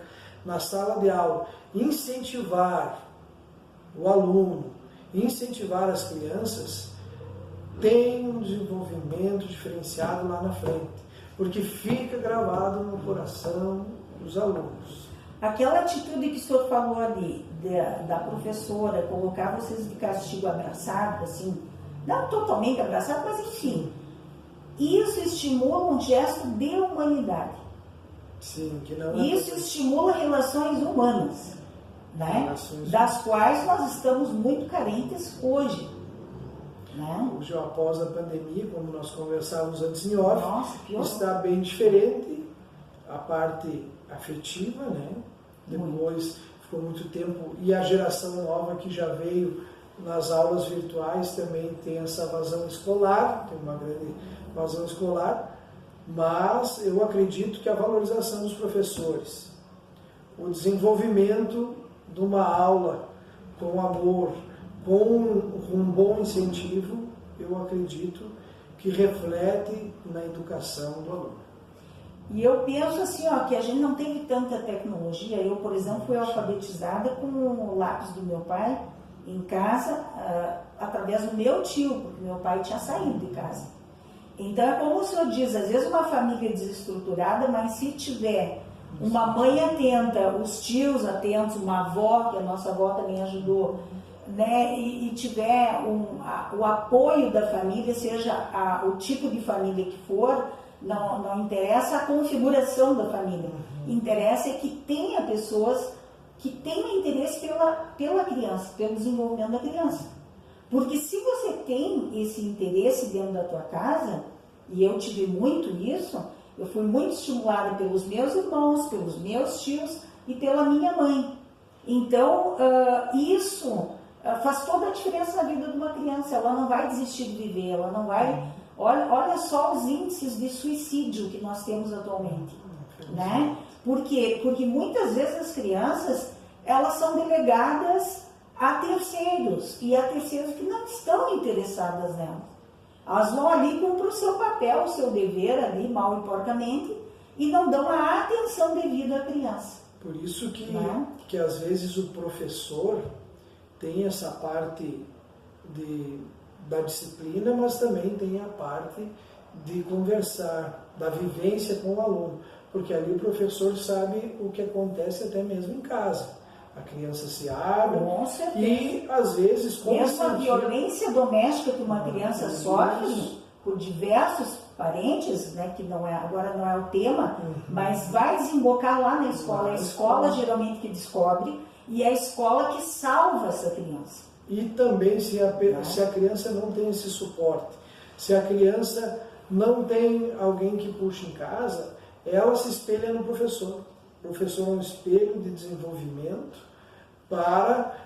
na sala de aula, incentivar o aluno, incentivar as crianças, tem um desenvolvimento diferenciado lá na frente, porque fica gravado no coração dos alunos. Aquela atitude que o senhor falou ali, da professora, colocar vocês de castigo abraçado, assim, não totalmente abraçado, mas enfim, isso estimula um gesto de humanidade. Sim, que não é isso estimula relações humanas, né? Das quais nós estamos muito carentes hoje. Né? Hoje, após a pandemia, como nós conversávamos antes em off, Nossa, está bem diferente a parte afetiva, né? Depois ficou muito tempo, e a geração nova que já veio nas aulas virtuais também tem essa vazão escolar, tem uma grande vazão escolar, mas eu acredito que a valorização dos professores, o desenvolvimento de uma aula com amor, com um bom incentivo, eu acredito que reflete na educação do aluno. E eu penso assim, ó, que a gente não teve tanta tecnologia. Eu, por exemplo, fui alfabetizada com o lápis do meu pai em casa, através do meu tio, porque meu pai tinha saído de casa. Então, é como o senhor diz, às vezes uma família desestruturada, mas se tiver uma mãe atenta, os tios atentos, uma avó, que a nossa avó também ajudou, né, e tiver o apoio da família, seja o tipo de família que for, não interessa a configuração da família, interessa é que tenha pessoas que tenham interesse pela criança, pelo desenvolvimento da criança. Porque se você tem esse interesse dentro da tua casa, e eu tive muito isso, eu fui muito estimulada pelos meus irmãos, pelos meus tios e pela minha mãe. Então, isso faz toda a diferença na vida de uma criança. Ela não vai desistir de viver, ela não vai... Olha só os índices de suicídio que nós temos atualmente, né? Por quê? Porque muitas vezes as crianças, elas são delegadas a terceiros, e a terceiros que não estão interessadas nelas. Elas vão ali, cumprem o seu papel, o seu dever ali, mal e porcamente, e não dão a atenção devida à criança. Por isso que às vezes o professor tem essa parte da disciplina, mas também tem a parte de conversar, da vivência com o aluno, porque ali o professor sabe o que acontece até mesmo em casa. A criança se abre e, às vezes, como mesmo a violência doméstica que uma criança sofre por diversos parentes, né, que agora não é o tema, mas vai desembocar lá na escola. É a escola geralmente que descobre e é a escola que salva essa criança. e também se a criança não tem esse suporte, se a criança não tem alguém que puxe em casa, ela se espelha no professor. O professor é um espelho de desenvolvimento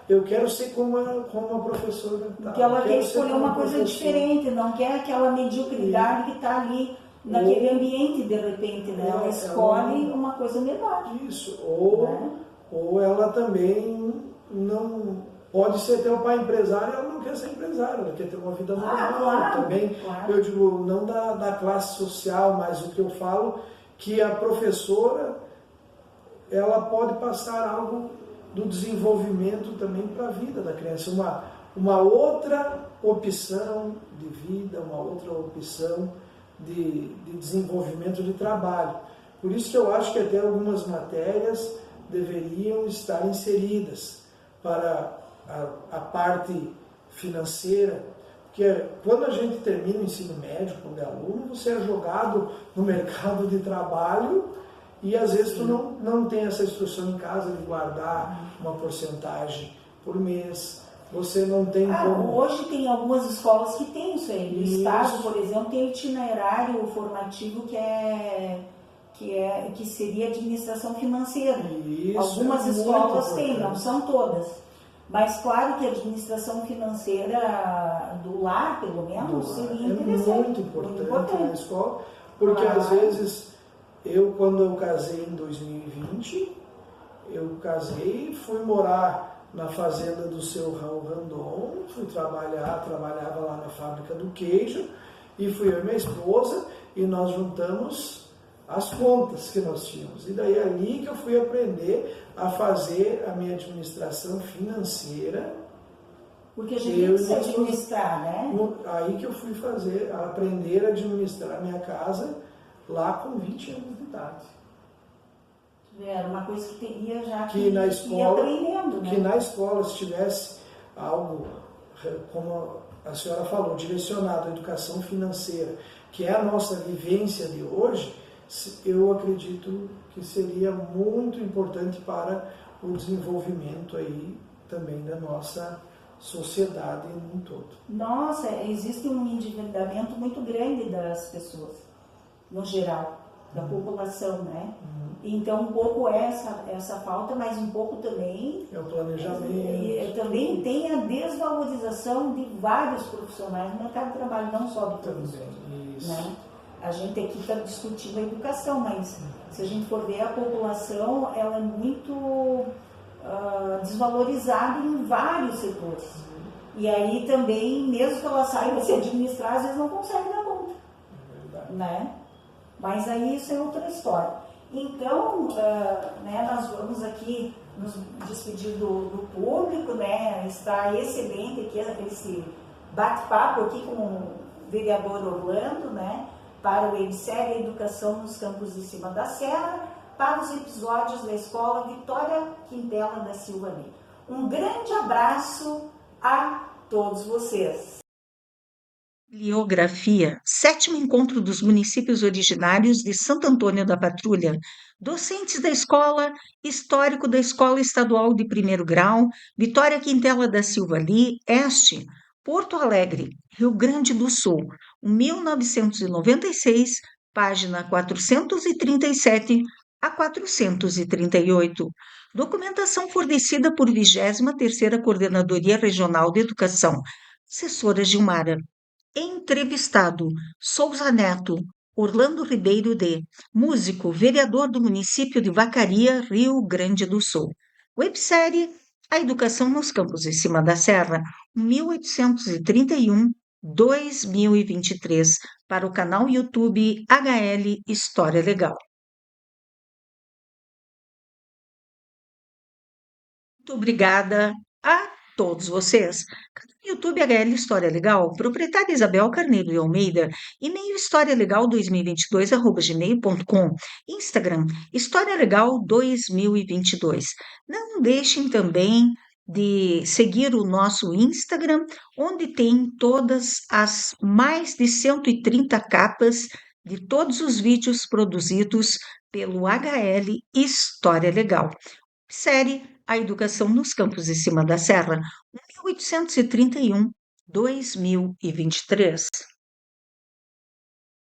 eu quero ser como a professora. Porque ela quer escolher uma coisa diferente, não quer aquela mediocridade que está ali naquele ambiente de repente, né? Ela escolhe uma coisa melhor. Isso, ou ela também não pode ser até o pai empresário, ela não quer ser empresária, ela quer ter uma vida normal. Claro, também. Claro. Eu digo, não da classe social, mas o que eu falo, que a professora, ela pode passar algo do desenvolvimento também para a vida da criança, uma outra opção de vida, uma outra opção de desenvolvimento de trabalho. Por isso que eu acho que até algumas matérias deveriam estar inseridas para a parte financeira, porque quando a gente termina o ensino médio como aluno, você é jogado no mercado de trabalho e às vezes tu não tem essa instrução em casa de guardar uma porcentagem por mês, você não tem como... Hoje tem algumas escolas que tem isso aí. No estado, por exemplo, tem itinerário formativo que seria administração financeira. Isso, algumas escolas têm, não são todas. Mas claro que a administração financeira do lar, pelo menos, seria interessante. É muito importante na escola, porque às vezes... Quando eu casei em 2020, eu casei e fui morar na fazenda do seu Raul Randon, fui trabalhava lá na fábrica do queijo, e fui eu e minha esposa, e nós juntamos as contas que nós tínhamos. E daí ali que eu fui aprender a fazer a minha administração financeira. Porque a gente tem que se administrar, né? Aí que eu fui aprender a administrar a minha casa, lá com 20 anos de idade. Era uma coisa que teria já que na escola, aprendendo, né? Que na escola se tivesse algo, como a senhora falou, direcionado à educação financeira, que é a nossa vivência de hoje, eu acredito que seria muito importante para o desenvolvimento aí também da nossa sociedade em um todo. Nossa, existe um endividamento muito grande das pessoas, no geral, da população, né? Então, um pouco essa falta, mas um pouco também... É o planejamento. Também tem a desvalorização de vários profissionais no mercado de trabalho, não só do professor. Né? A gente aqui está discutindo a educação, mas se a gente for ver a população, ela é muito desvalorizada em vários setores. E aí também, mesmo que ela saiba se administrar, às vezes não consegue dar conta. Né? Mas aí isso é outra história. Então, nós vamos aqui nos despedir do público, né? Está excelente aqui esse bate-papo aqui com o vereador Orlando, né? Para o websérie Educação nos Campos de Cima da Serra, para os episódios da Escola Vitória Quintela da Silva Lee. Um grande abraço a todos vocês. Bibliografia, 7º Encontro dos Municípios Originários de Santo Antônio da Patrulha, docentes da escola, histórico da Escola Estadual de Primeiro Grau, Vitória Quintela da Silva Lee, Este, Porto Alegre, Rio Grande do Sul, 1996, página 437 a 438. Documentação fornecida por 23ª Coordenadoria Regional de Educação, assessora Gilmara. Entrevistado, Souza Neto, Orlando Ribeiro D., músico, vereador do município de Vacaria, Rio Grande do Sul. Websérie A Educação nos Campos de Cima da Serra, 1831-2023, para o canal YouTube HL História Legal. Muito obrigada a todos vocês. YouTube HL História Legal, proprietária Isabel Carneiro de Almeida, e-mail historialegal2022@gmail.com, Instagram História Legal 2022. Não deixem também de seguir o nosso Instagram, onde tem todas as mais de 130 capas de todos os vídeos produzidos pelo HL História Legal. Série a educação nos campos de cima da serra, 1831-2023.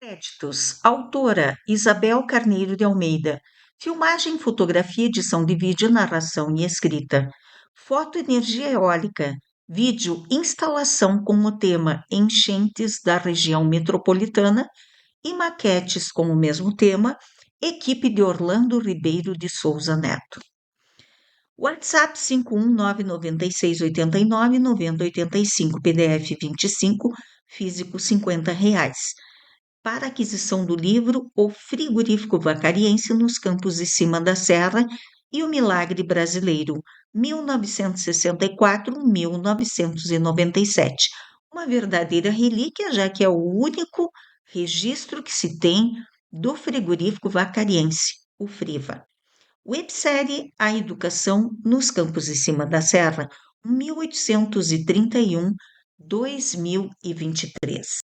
Créditos: autora Isabel Carneiro de Almeida. Filmagem, fotografia, edição de vídeo, narração e escrita. Foto, energia eólica. Vídeo, instalação com o tema Enchentes da região metropolitana e maquetes com o mesmo tema, equipe de Orlando Ribeiro de Souza Neto. WhatsApp 51996899085, PDF 25, físico R$ 50. Para aquisição do livro O Frigorífico Vacariense nos Campos de Cima da Serra e o Milagre Brasileiro, 1964-1997. Uma verdadeira relíquia, já que é o único registro que se tem do frigorífico vacariense, o Friva. Websérie A Educação nos Campos de Cima da Serra, 1831-2023.